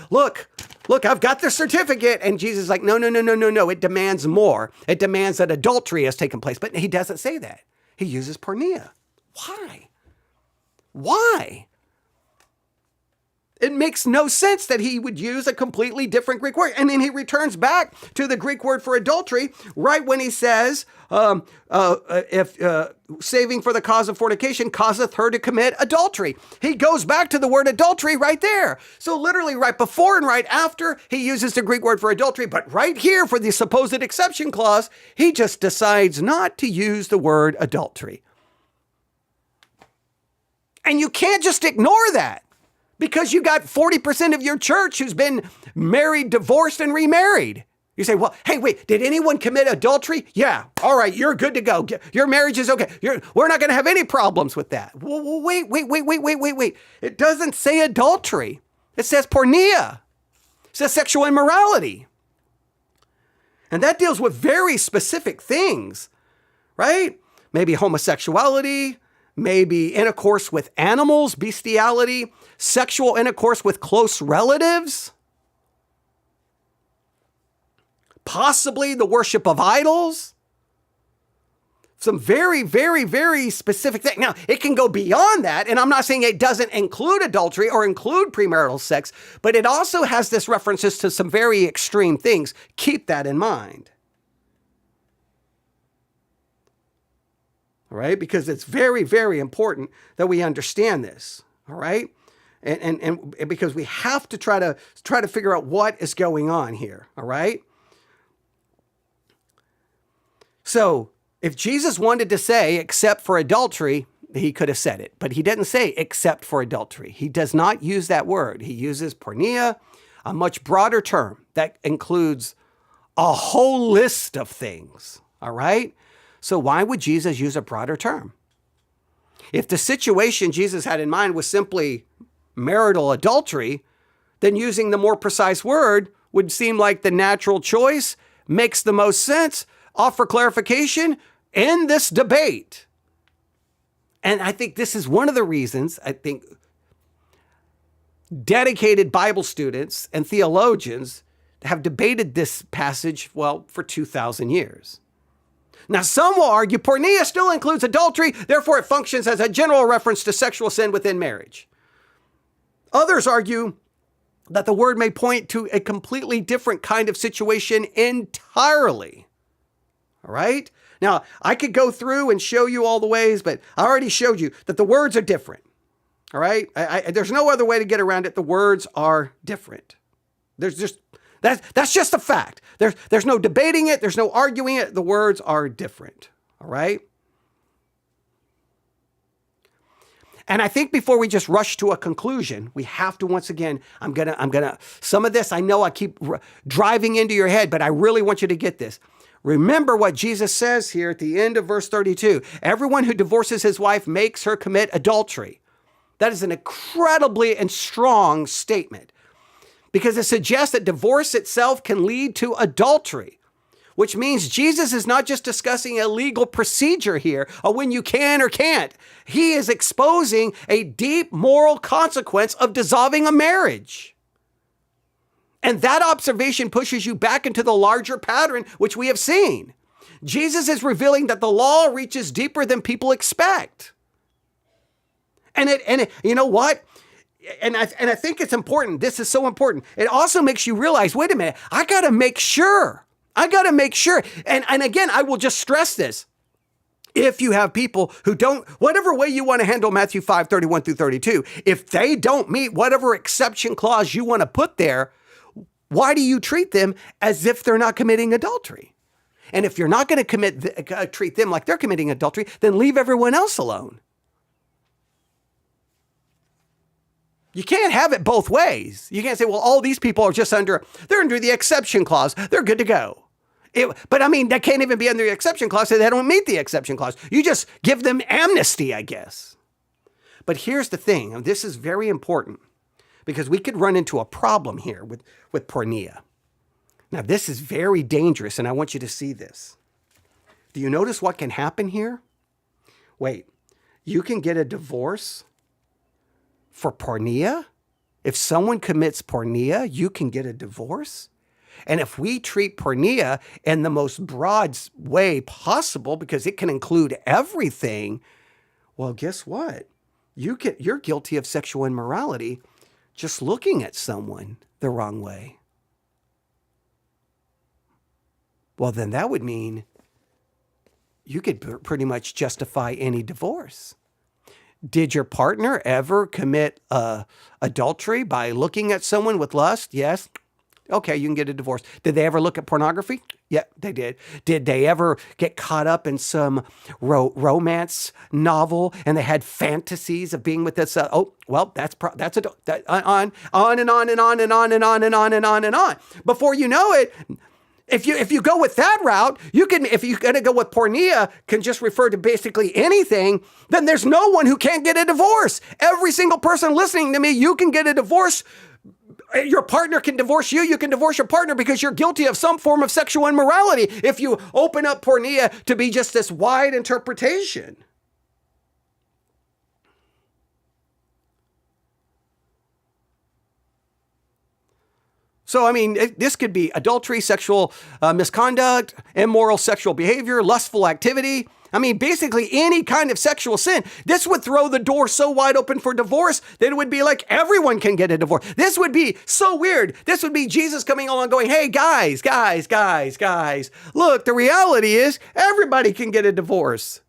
look, I've got the certificate. And Jesus is like, no. It demands more. It demands that adultery has taken place. But he doesn't say that. He uses porneia. Why? It makes no sense that he would use a completely different Greek word. And then he returns back to the Greek word for adultery right when he says, if saving for the cause of fornication causeth her to commit adultery. He goes back to the word adultery right there. So literally right before and right after, he uses the Greek word for adultery. But right here for the supposed exception clause, he just decides not to use the word adultery. And you can't just ignore that. Because you got 40% of your church who's been married, divorced, and remarried. You say, well, hey, wait, did anyone commit adultery? Yeah, all right, you're good to go. Your marriage is okay. We're not going to have any problems with that. Well, wait. It doesn't say adultery. It says porneia. It says sexual immorality. And that deals with very specific things, right? Maybe homosexuality, maybe intercourse with animals, bestiality, sexual intercourse with close relatives, possibly the worship of idols. Some very, very, very specific things. Now, it can go beyond that, and I'm not saying it doesn't include adultery or include premarital sex, but it also has this references to some very extreme things. Keep that in mind. All right, because it's very, very important that we understand this. All right, and because we have to try to figure out what is going on here. All right. So if Jesus wanted to say except for adultery, he could have said it, but he didn't say except for adultery. He does not use that word. He uses porneia, a much broader term that includes a whole list of things. All right. So why would Jesus use a broader term? If the situation Jesus had in mind was simply marital adultery, then using the more precise word would seem like the natural choice, makes the most sense, offer clarification, end this debate. And I think this is one of the reasons I think dedicated Bible students and theologians have debated this passage, well, for 2,000 years. Now, some will argue porneia still includes adultery, therefore it functions as a general reference to sexual sin within marriage. Others argue that the word may point to a completely different kind of situation entirely. All right? Now, I could go through and show you all the ways, but I already showed you that the words are different. All right? There's no other way to get around it. The words are different. That's just a fact. There's no debating it. There's no arguing it. The words are different. All right. And I think before we just rush to a conclusion, we have to once again, I'm gonna, some of this I know I keep driving into your head, but I really want you to get this. Remember what Jesus says here at the end of verse 32. Everyone who divorces his wife makes her commit adultery. That is an incredibly and strong statement, because it suggests that divorce itself can lead to adultery, which means Jesus is not just discussing a legal procedure here of when you can or can't. He is exposing a deep moral consequence of dissolving a marriage. And that observation pushes you back into the larger pattern, which we have seen. Jesus is revealing that the law reaches deeper than people expect. And you know what? And I think it's important. This is so important. It also makes you realize, wait a minute, I got to make sure. And again, I will just stress this. If you have people who don't, whatever way you want to handle Matthew 5:31 through 32, if they don't meet whatever exception clause you want to put there, why do you treat them as if they're not committing adultery? And if you're not going to treat them like they're committing adultery, then leave everyone else alone. You can't have it both ways. You can't say, well, all these people are just they're under the exception clause. They're good to go. But I mean, they can't even be under the exception clause, so they don't meet the exception clause. You just give them amnesty, I guess. But here's the thing, and this is very important, because we could run into a problem here with porneia. Now, this is very dangerous, and I want you to see this. Do you notice what can happen here? Wait, you can get a divorce for porneia? If someone commits porneia, you can get a divorce? And if we treat porneia in the most broad way possible, because it can include everything, well, guess what? You're guilty of sexual immorality just looking at someone the wrong way. Well, then that would mean you could pretty much justify any divorce. Did your partner ever commit adultery by looking at someone with lust? Yes. Okay, you can get a divorce. Did they ever look at pornography? Yeah, they did. Did they ever get caught up in some romance novel and they had fantasies of being with this? Oh, well, on and on and on and on and on and on and on and on and on. Before you know it, if you go with that route, if you're going to go with porneia, can just refer to basically anything, then there's no one who can't get a divorce. Every single person listening to me, you can get a divorce. Your partner can divorce you. You can divorce your partner because you're guilty of some form of sexual immorality if you open up porneia to be just this wide interpretation. So, I mean, this could be adultery, sexual misconduct, immoral sexual behavior, lustful activity. I mean, basically any kind of sexual sin. This would throw the door so wide open for divorce that it would be like everyone can get a divorce. This would be so weird. This would be Jesus coming along going, hey, guys. Look, the reality is everybody can get a divorce.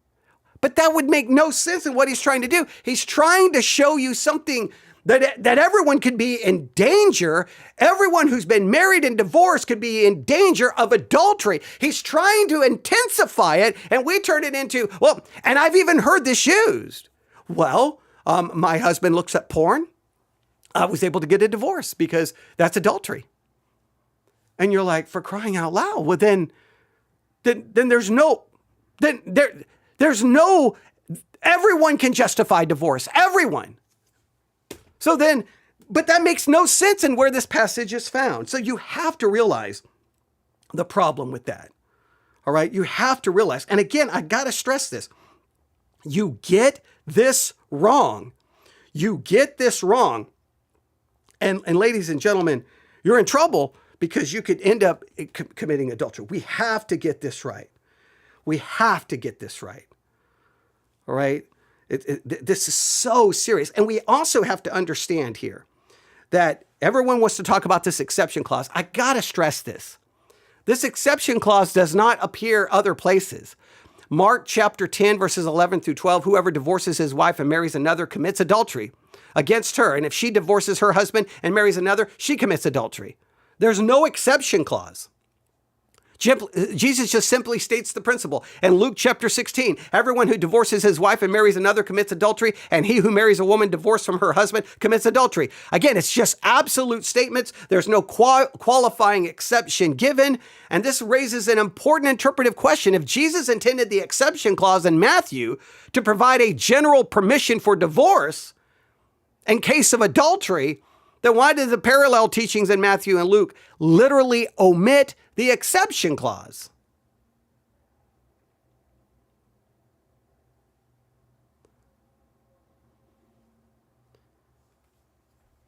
But that would make no sense in what he's trying to do. He's trying to show you something that everyone could be in danger. Everyone who's been married and divorced could be in danger of adultery. He's trying to intensify it, and we turn it into, well, and I've even heard this used. Well, my husband looks at porn. I was able to get a divorce because that's adultery. And you're like, for crying out loud. Well, then there's no, everyone can justify divorce. Everyone. So then, but that makes no sense in where this passage is found. So you have to realize the problem with that. All right. You have to realize. And again, I got to stress this. You get this wrong. You get this wrong. And ladies and gentlemen, you're in trouble because you could end up committing adultery. We have to get this right. We have to get this right. All right. This is so serious. And we also have to understand here that everyone wants to talk about this exception clause. I got to stress this. This exception clause does not appear other places. Mark chapter 10, verses 11 through 12, whoever divorces his wife and marries another commits adultery against her. And if she divorces her husband and marries another, she commits adultery. There's no exception clause. Jesus just simply states the principle. In Luke chapter 16, everyone who divorces his wife and marries another commits adultery, and he who marries a woman divorced from her husband commits adultery. Again, it's just absolute statements. There's no qualifying exception given, and this raises an important interpretive question. If Jesus intended the exception clause in Matthew to provide a general permission for divorce in case of adultery, then why did the parallel teachings in Matthew and Luke literally omit the exception clause?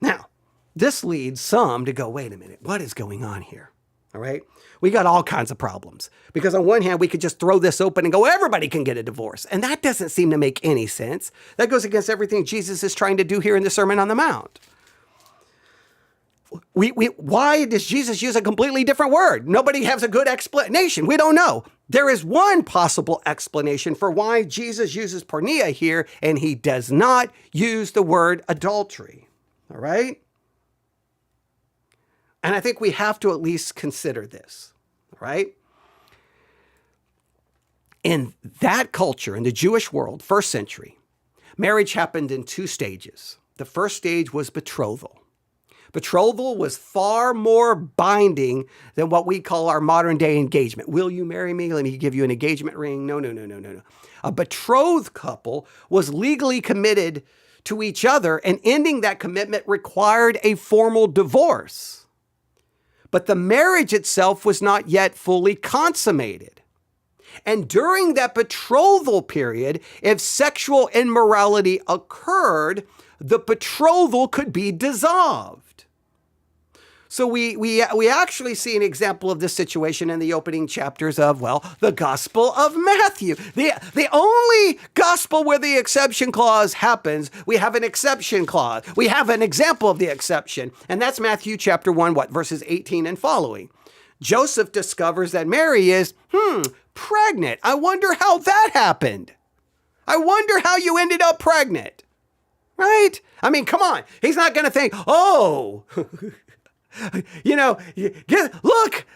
Now, this leads some to go, wait a minute, what is going on here? All right. We got all kinds of problems because on one hand, we could just throw this open and go, everybody can get a divorce. And that doesn't seem to make any sense. That goes against everything Jesus is trying to do here in the Sermon on the Mount. Why does Jesus use a completely different word? Nobody has a good explanation. We don't know. There is one possible explanation for why Jesus uses porneia here, and he does not use the word adultery. All right? And I think we have to at least consider this, right? In that culture, in the Jewish world, first century, marriage happened in two stages. The first stage was betrothal. Betrothal was far more binding than what we call our modern day engagement. Will you marry me? Let me give you an engagement ring. No. A betrothed couple was legally committed to each other, and ending that commitment required a formal divorce. But the marriage itself was not yet fully consummated. And during that betrothal period, if sexual immorality occurred, the betrothal could be dissolved. So we actually see an example of this situation in the opening chapters of, well, the Gospel of Matthew. The only gospel where the exception clause happens, we have an exception clause. We have an example of the exception, and that's Matthew chapter 1, verses 18 and following. Joseph discovers that Mary is, pregnant. I wonder how that happened. I wonder how you ended up pregnant, right? I mean, come on. He's not going to think, oh,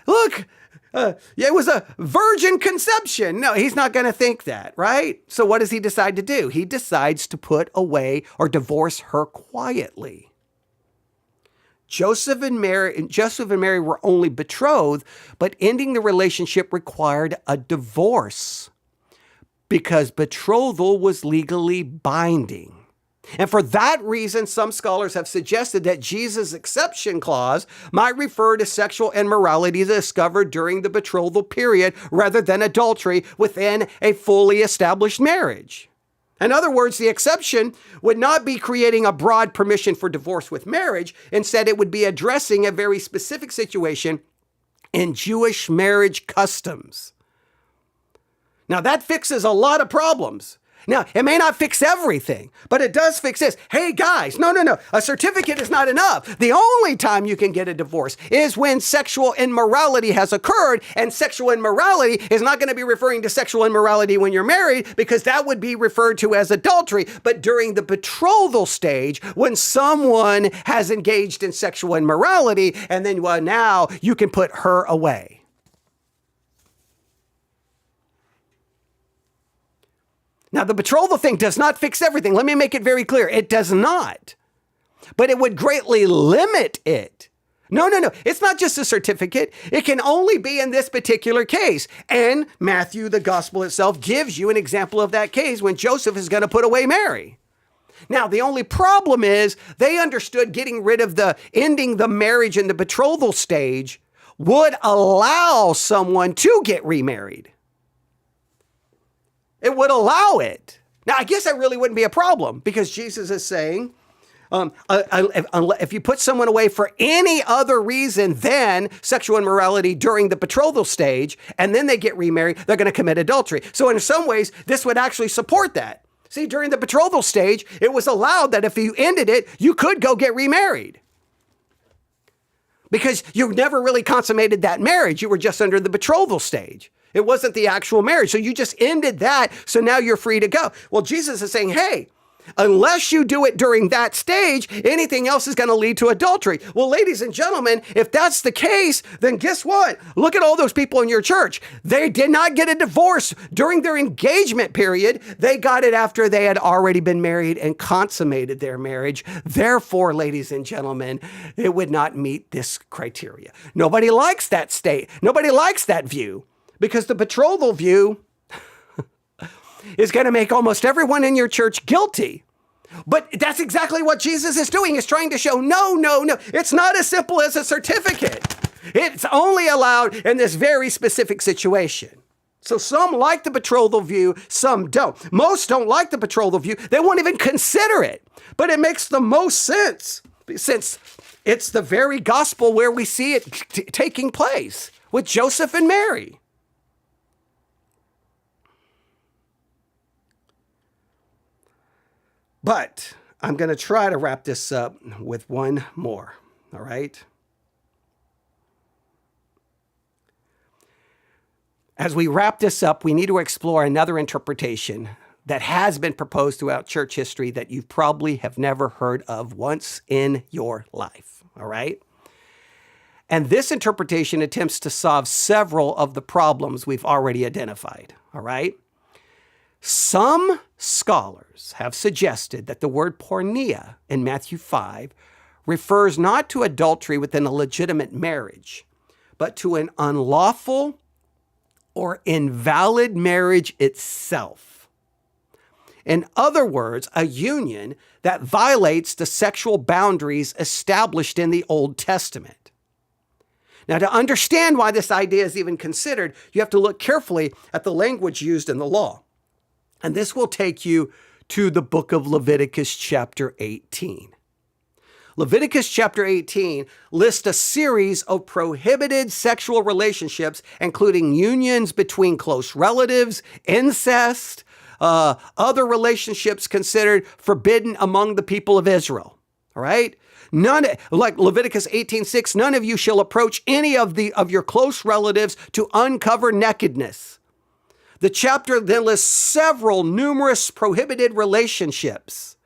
look, it was a virgin conception. No, he's not going to think that, right? So what does he decide to do? He decides to put away or divorce her quietly. Joseph and Mary were only betrothed, but ending the relationship required a divorce because betrothal was legally binding. And for that reason, some scholars have suggested that Jesus' exception clause might refer to sexual immorality discovered during the betrothal period rather than adultery within a fully established marriage. In other words, the exception would not be creating a broad permission for divorce with marriage. Instead, it would be addressing a very specific situation in Jewish marriage customs. Now, that fixes a lot of problems. Now, it may not fix everything, but it does fix this. Hey, guys, no. A certificate is not enough. The only time you can get a divorce is when sexual immorality has occurred, and sexual immorality is not going to be referring to sexual immorality when you're married, because that would be referred to as adultery. But during the betrothal stage, when someone has engaged in sexual immorality, and then, now you can put her away. Now, the betrothal thing does not fix everything. Let me make it very clear. It does not. But it would greatly limit it. No. It's not just a certificate. It can only be in this particular case. And Matthew, the gospel itself, gives you an example of that case when Joseph is going to put away Mary. Now, the only problem is they understood getting rid of ending the marriage in the betrothal stage would allow someone to get remarried. It would allow it. Now, I guess that really wouldn't be a problem because Jesus is saying, if you put someone away for any other reason than sexual immorality during the betrothal stage, and then they get remarried, they're going to commit adultery. So in some ways, this would actually support that. See, during the betrothal stage, it was allowed that if you ended it, you could go get remarried. Because you never really consummated that marriage. You were just under the betrothal stage. It wasn't the actual marriage. So you just ended that. So now you're free to go. Well, Jesus is saying, hey, unless you do it during that stage, anything else is going to lead to adultery. Well, ladies and gentlemen, if that's the case, then guess what? Look at all those people in your church. They did not get a divorce during their engagement period. They got it after they had already been married and consummated their marriage. Therefore, ladies and gentlemen, it would not meet this criteria. Nobody likes that state. Nobody likes that view because the betrothal view is going to make almost everyone in your church guilty. But that's exactly what Jesus is doing. He's trying to show, no. It's not as simple as a certificate. It's only allowed in this very specific situation. So some like the betrothal view, some don't. Most don't like the betrothal view. They won't even consider it. But it makes the most sense since it's the very gospel where we see it taking place with Joseph and Mary. But I'm going to try to wrap this up with one more, all right? As we wrap this up, we need to explore another interpretation that has been proposed throughout church history that you probably have never heard of once in your life, all right? And this interpretation attempts to solve several of the problems we've already identified, all right? Some scholars have suggested that the word porneia in Matthew 5 refers not to adultery within a legitimate marriage, but to an unlawful or invalid marriage itself. In other words, a union that violates the sexual boundaries established in the Old Testament. Now, to understand why this idea is even considered, you have to look carefully at the language used in the law. And this will take you to the book of Leviticus chapter 18. Leviticus chapter 18 lists a series of prohibited sexual relationships, including unions between close relatives, incest, other relationships considered forbidden among the people of Israel. All right? None, like Leviticus 18:6, none of you shall approach any of your close relatives to uncover nakedness. The chapter then lists several numerous prohibited relationships.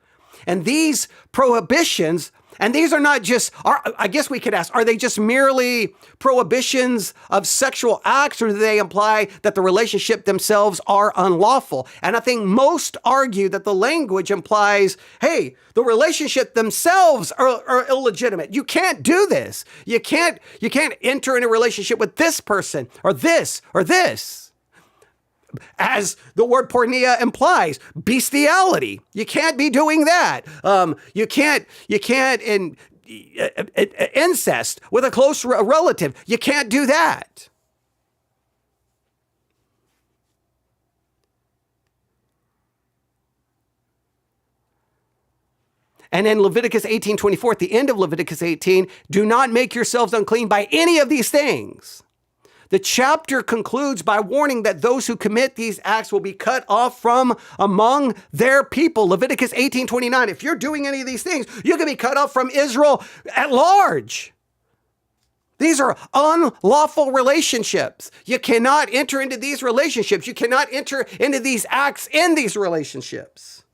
And these prohibitions, and these are not just, I guess we could ask, are they just merely prohibitions of sexual acts, or do they imply that the relationship themselves are unlawful? And I think most argue that the language implies, hey, the relationship themselves are illegitimate. You can't do this. You can't enter in a relationship with this person or this or this. As the word porneia implies, bestiality. You can't be doing that. You can't incest with a close relative. You can't do that. And in Leviticus 18:24, at the end of Leviticus 18, do not make yourselves unclean by any of these things. The chapter concludes by warning that those who commit these acts will be cut off from among their people. Leviticus 18:29, if you're doing any of these things, you can be cut off from Israel at large. These are unlawful relationships. You cannot enter into these relationships. You cannot enter into these acts in these relationships.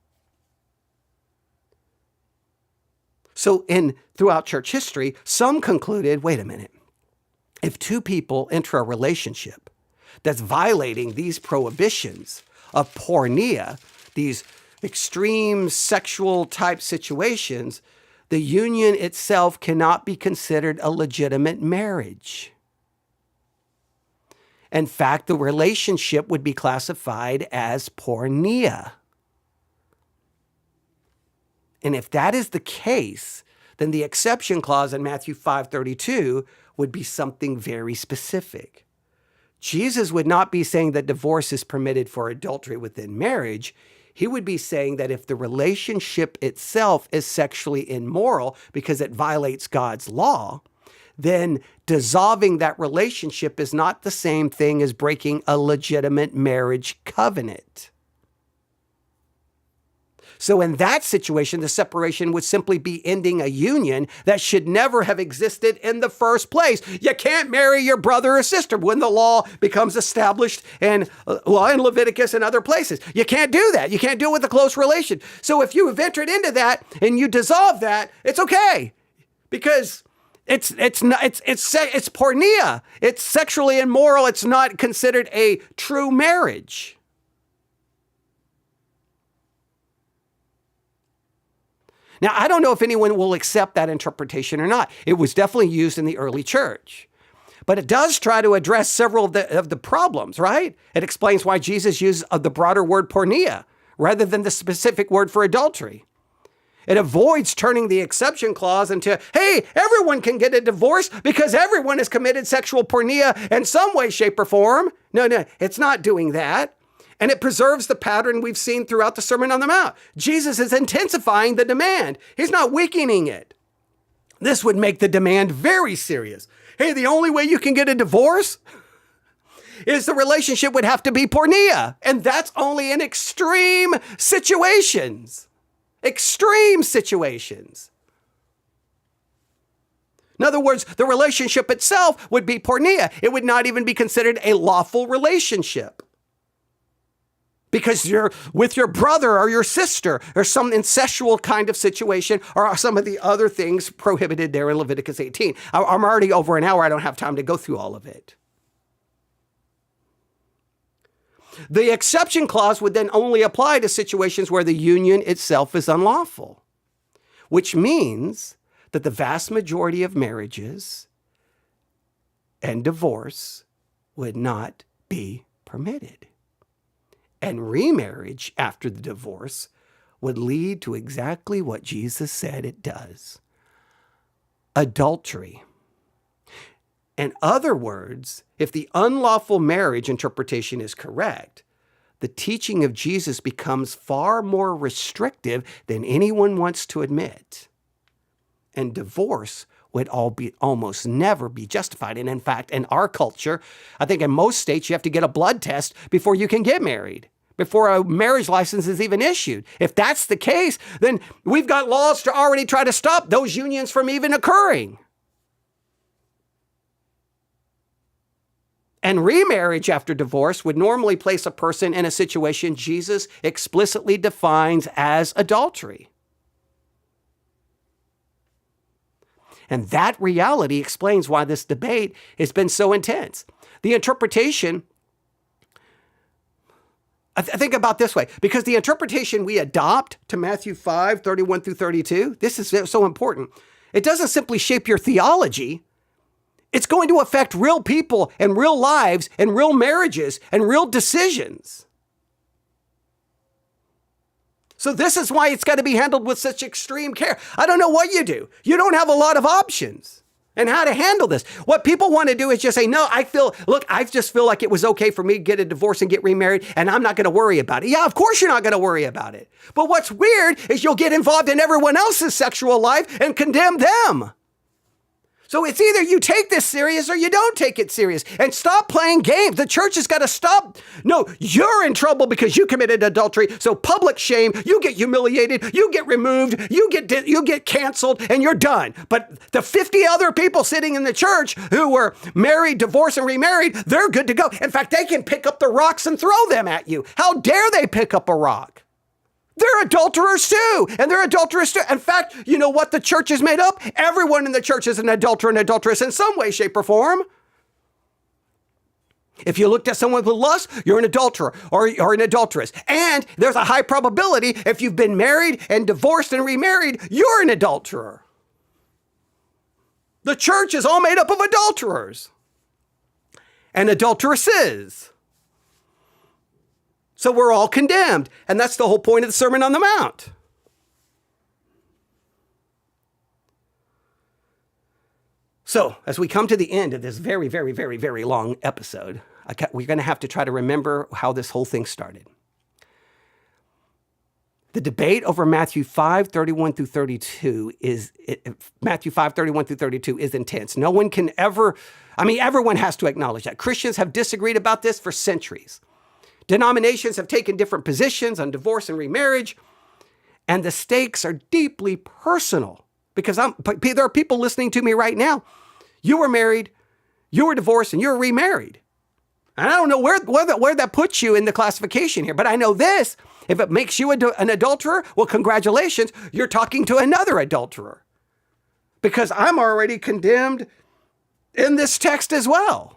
So throughout church history, some concluded, wait a minute. If two people enter a relationship that's violating these prohibitions of porneia, these extreme sexual type situations, the union itself cannot be considered a legitimate marriage. In fact, the relationship would be classified as porneia. And if that is the case, then the exception clause in Matthew 5:32 would be something very specific. Jesus would not be saying that divorce is permitted for adultery within marriage. He would be saying that if the relationship itself is sexually immoral because it violates God's law, then dissolving that relationship is not the same thing as breaking a legitimate marriage covenant. So in that situation, the separation would simply be ending a union that should never have existed in the first place. You can't marry your brother or sister when the law becomes established in Leviticus and other places. You can't do that. You can't do it with a close relation. So if you have entered into that and you dissolve that, it's okay, because it's porneia. It's sexually immoral. It's not considered a true marriage. Now, I don't know if anyone will accept that interpretation or not. It was definitely used in the early church. But it does try to address several of the problems, right? It explains why Jesus used the broader word porneia rather than the specific word for adultery. It avoids turning the exception clause into, hey, everyone can get a divorce because everyone has committed sexual porneia in some way, shape, or form. No, it's not doing that. And it preserves the pattern we've seen throughout the Sermon on the Mount. Jesus is intensifying the demand. He's not weakening it. This would make the demand very serious. Hey, the only way you can get a divorce is the relationship would have to be porneia. And that's only in extreme situations. Extreme situations. In other words, the relationship itself would be porneia. It would not even be considered a lawful relationship. because you're with your brother or your sister or some incestual kind of situation or some of the other things prohibited there in Leviticus 18. I'm already over an hour. I don't have time to go through all of it. The exception clause would then only apply to situations where the union itself is unlawful, which means that the vast majority of marriages and divorce would not be permitted. And remarriage after the divorce would lead to exactly what Jesus said it does: adultery. In other words, if the unlawful marriage interpretation is correct, the teaching of Jesus becomes far more restrictive than anyone wants to admit. And divorce would almost never be justified. And in fact, in our culture, I think in most states, you have to get a blood test before you can get married, before a marriage license is even issued. If that's the case, then we've got laws to already try to stop those unions from even occurring. And remarriage after divorce would normally place a person in a situation Jesus explicitly defines as adultery. And that reality explains why this debate has been so intense. The interpretation, I think about this way, because the interpretation we adopt to Matthew 5, 31 through 32, this is so important. It doesn't simply shape your theology. It's going to affect real people and real lives and real marriages and real decisions. So this is why it's got to be handled with such extreme care. I don't know what you do. You don't have a lot of options and how to handle this. What people want to do is just say, no, I just feel like it was okay for me to get a divorce and get remarried, and I'm not going to worry about it. Yeah, of course you're not going to worry about it. But what's weird is you'll get involved in everyone else's sexual life and condemn them. So it's either you take this serious or you don't take it serious, and stop playing games. The church has got to stop. No, you're in trouble because you committed adultery. So public shame, you get humiliated, you get removed, you get canceled, and you're done. But the 50 other people sitting in the church who were married, divorced, and remarried, they're good to go. In fact, they can pick up the rocks and throw them at you. How dare they pick up a rock? They're adulterers too, and they're adulterous too. In fact, you know what the church is made up? Everyone in the church is an adulterer and adulteress in some way, shape, or form. If you looked at someone with lust, you're an adulterer or an adulteress. And there's a high probability if you've been married and divorced and remarried, you're an adulterer. The church is all made up of adulterers and adulteresses. So we're all condemned. And that's the whole point of the Sermon on the Mount. So as we come to the end of this very, very, very, very long episode, we're going to have to try to remember how this whole thing started. The debate over Matthew 5, 31 through 32 is intense. No one can everyone has to acknowledge that. Christians have disagreed about this for centuries. Denominations have taken different positions on divorce and remarriage, and the stakes are deeply personal because there are people listening to me right now. You were married, you were divorced, and you were remarried. And I don't know where that puts you in the classification here, but I know this. If it makes you an adulterer, well, congratulations, you're talking to another adulterer because I'm already condemned in this text as well.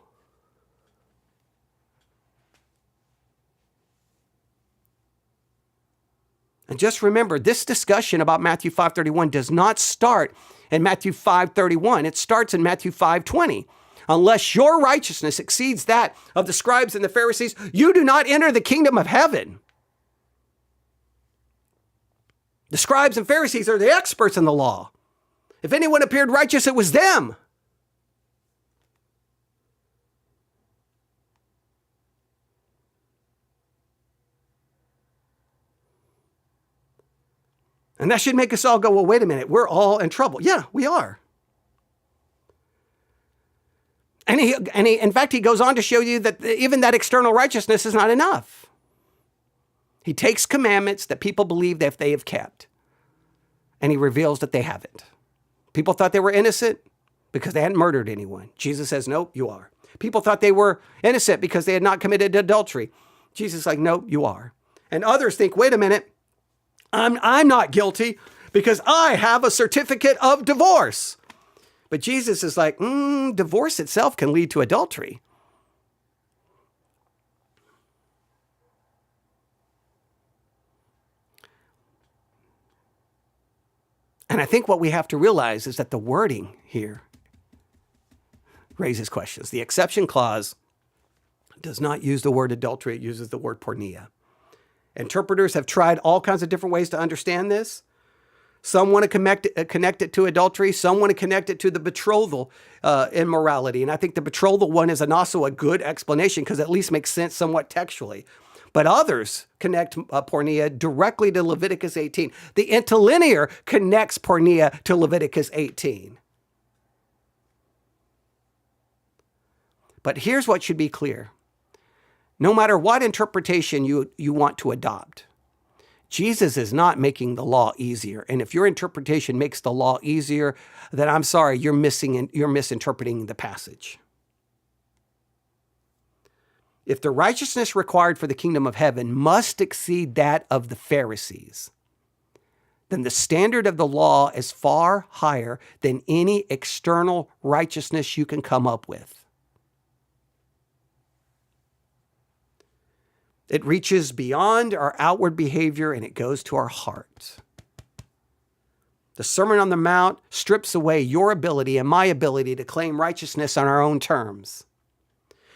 And just remember, this discussion about Matthew 5:31 does not start in Matthew 5:31. It starts in Matthew 5:20. Unless your righteousness exceeds that of the scribes and the Pharisees, you do not enter the kingdom of heaven. The scribes and Pharisees are the experts in the law. If anyone appeared righteous, it was them. And that should make us all go, well, wait a minute, we're all in trouble. Yeah, we are. And in fact, he goes on to show you that even that external righteousness is not enough. He takes commandments that people believe that they have kept, and he reveals that they haven't. People thought they were innocent because they hadn't murdered anyone. Jesus says, nope, you are. People thought they were innocent because they had not committed adultery. Jesus is like, nope, you are. And others think, wait a minute, I'm not guilty because I have a certificate of divorce. But Jesus is like, divorce itself can lead to adultery. And I think what we have to realize is that the wording here raises questions. The exception clause does not use the word adultery. It uses the word porneia. Interpreters have tried all kinds of different ways to understand this. Some want to connect it to adultery. Some want to connect it to the betrothal immorality. And I think the betrothal one is also a good explanation because it at least makes sense somewhat textually. But others connect porneia directly to Leviticus 18. The interlinear connects porneia to Leviticus 18. But here's what should be clear. No matter what interpretation you want to adopt, Jesus is not making the law easier. And if your interpretation makes the law easier, then I'm sorry, you're misinterpreting the passage. If the righteousness required for the kingdom of heaven must exceed that of the Pharisees, then the standard of the law is far higher than any external righteousness you can come up with. It reaches beyond our outward behavior and it goes to our heart. The Sermon on the Mount strips away your ability and my ability to claim righteousness on our own terms.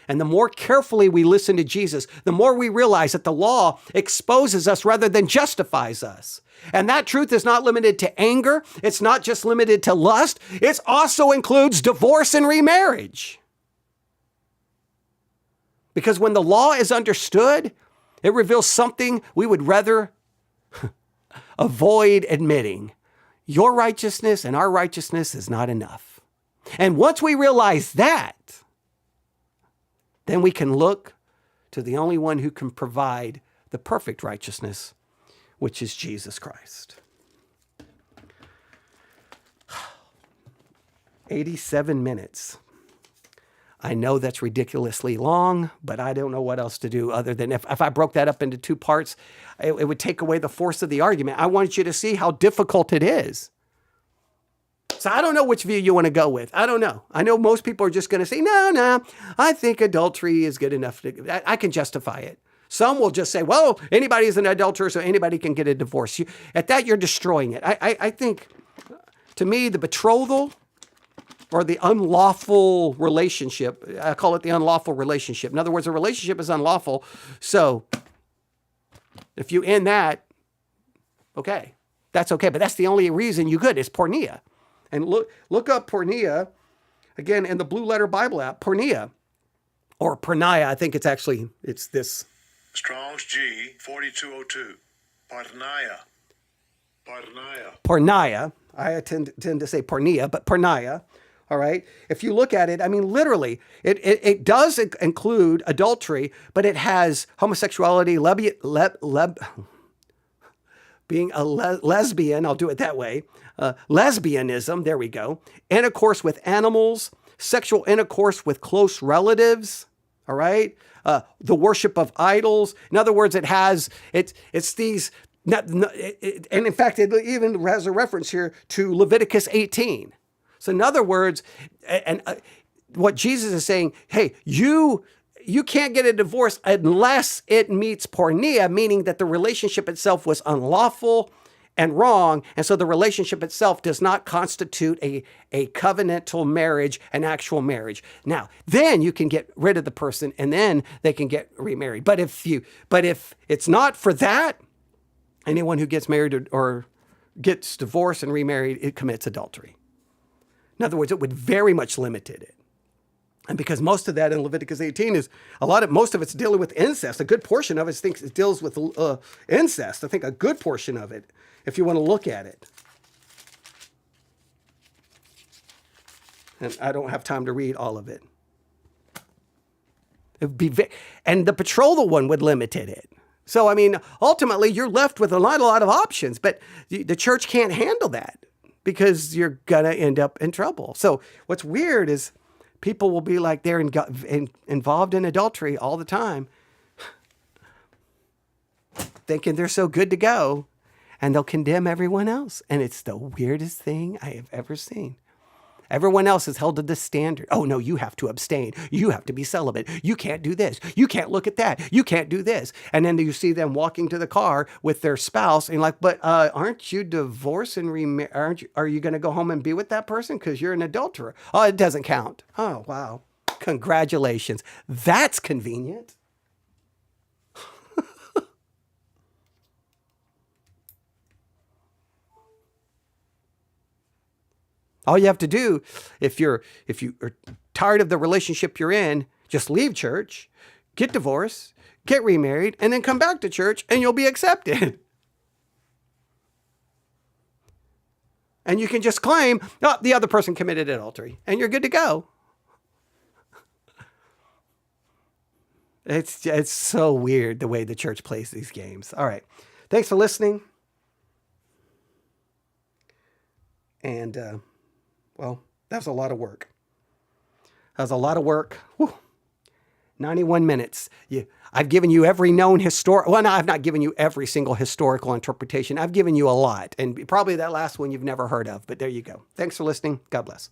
And the more carefully we listen to Jesus, the more we realize that the law exposes us rather than justifies us. And that truth is not limited to anger. It's not just limited to lust. It also includes divorce and remarriage. Because when the law is understood, it reveals something we would rather avoid admitting. Your righteousness and our righteousness is not enough. And once we realize that, then we can look to the only one who can provide the perfect righteousness, which is Jesus Christ. 87 minutes. I know that's ridiculously long, but I don't know what else to do other than if I broke that up into two parts, it would take away the force of the argument. I want you to see how difficult it is. So I don't know which view you want to go with. I don't know. I know most people are just going to say, no, I think adultery is good enough. I can justify it. Some will just say, well, anybody is an adulterer, so anybody can get a divorce. At that, you're destroying it. I think, to me, the betrothal or the unlawful relationship, I call it the unlawful relationship. In other words, a relationship is unlawful. So if you end that, okay, that's okay. But that's the only reason you could is porneia. And look up porneia, again, in the Blue Letter Bible app, porneia, or porneia, I think it's this. Strong's G 4202. Porneia. Porneia. I tend to say porneia, but porneia. All right. If you look at it, I mean, literally, it does include adultery, but it has homosexuality, being a lesbian, I'll do it that way, lesbianism, there we go, intercourse with animals, sexual intercourse with close relatives, all right, the worship of idols. In other words, it's these, and in fact, it even has a reference here to Leviticus 18. So in other words, and what Jesus is saying, hey, you can't get a divorce unless it meets porneia, meaning that the relationship itself was unlawful and wrong. And so the relationship itself does not constitute a covenantal marriage, an actual marriage. Now, then you can get rid of the person and then they can get remarried. But if it's not for that, anyone who gets married or gets divorced and remarried, it commits adultery. In other words, it would very much limit it. And because most of that in Leviticus 18 is most of it's dealing with incest. A good portion of it deals with incest. I think a good portion of it, if you want to look at it. And I don't have time to read all of it. And the betrothal one would limit it. So, I mean, ultimately, you're left with a lot of options, but the church can't handle that because you're going to end up in trouble. So what's weird is people will be like they're involved in adultery all the time. thinking they're so good to go, and they'll condemn everyone else. And it's the weirdest thing I have ever seen. Everyone else is held to this standard. Oh, no, you have to abstain. You have to be celibate. You can't do this. You can't look at that. You can't do this. And then you see them walking to the car with their spouse, and you're like, but aren't you divorced and remarried? Are you going to go home and be with that person because you're an adulterer? Oh, it doesn't count. Oh, wow. Congratulations. That's convenient. All you have to do, if you are tired of the relationship you're in, just leave church, get divorced, get remarried, and then come back to church, and you'll be accepted. And you can just claim, oh, the other person committed adultery, and you're good to go. It's so weird the way the church plays these games. All right. Thanks for listening. And, well, that was a lot of work. That was a lot of work. Whew. 91 minutes. I've given you every known well, no, I've not given you every single historical interpretation. I've given you a lot. And probably that last one you've never heard of. But there you go. Thanks for listening. God bless.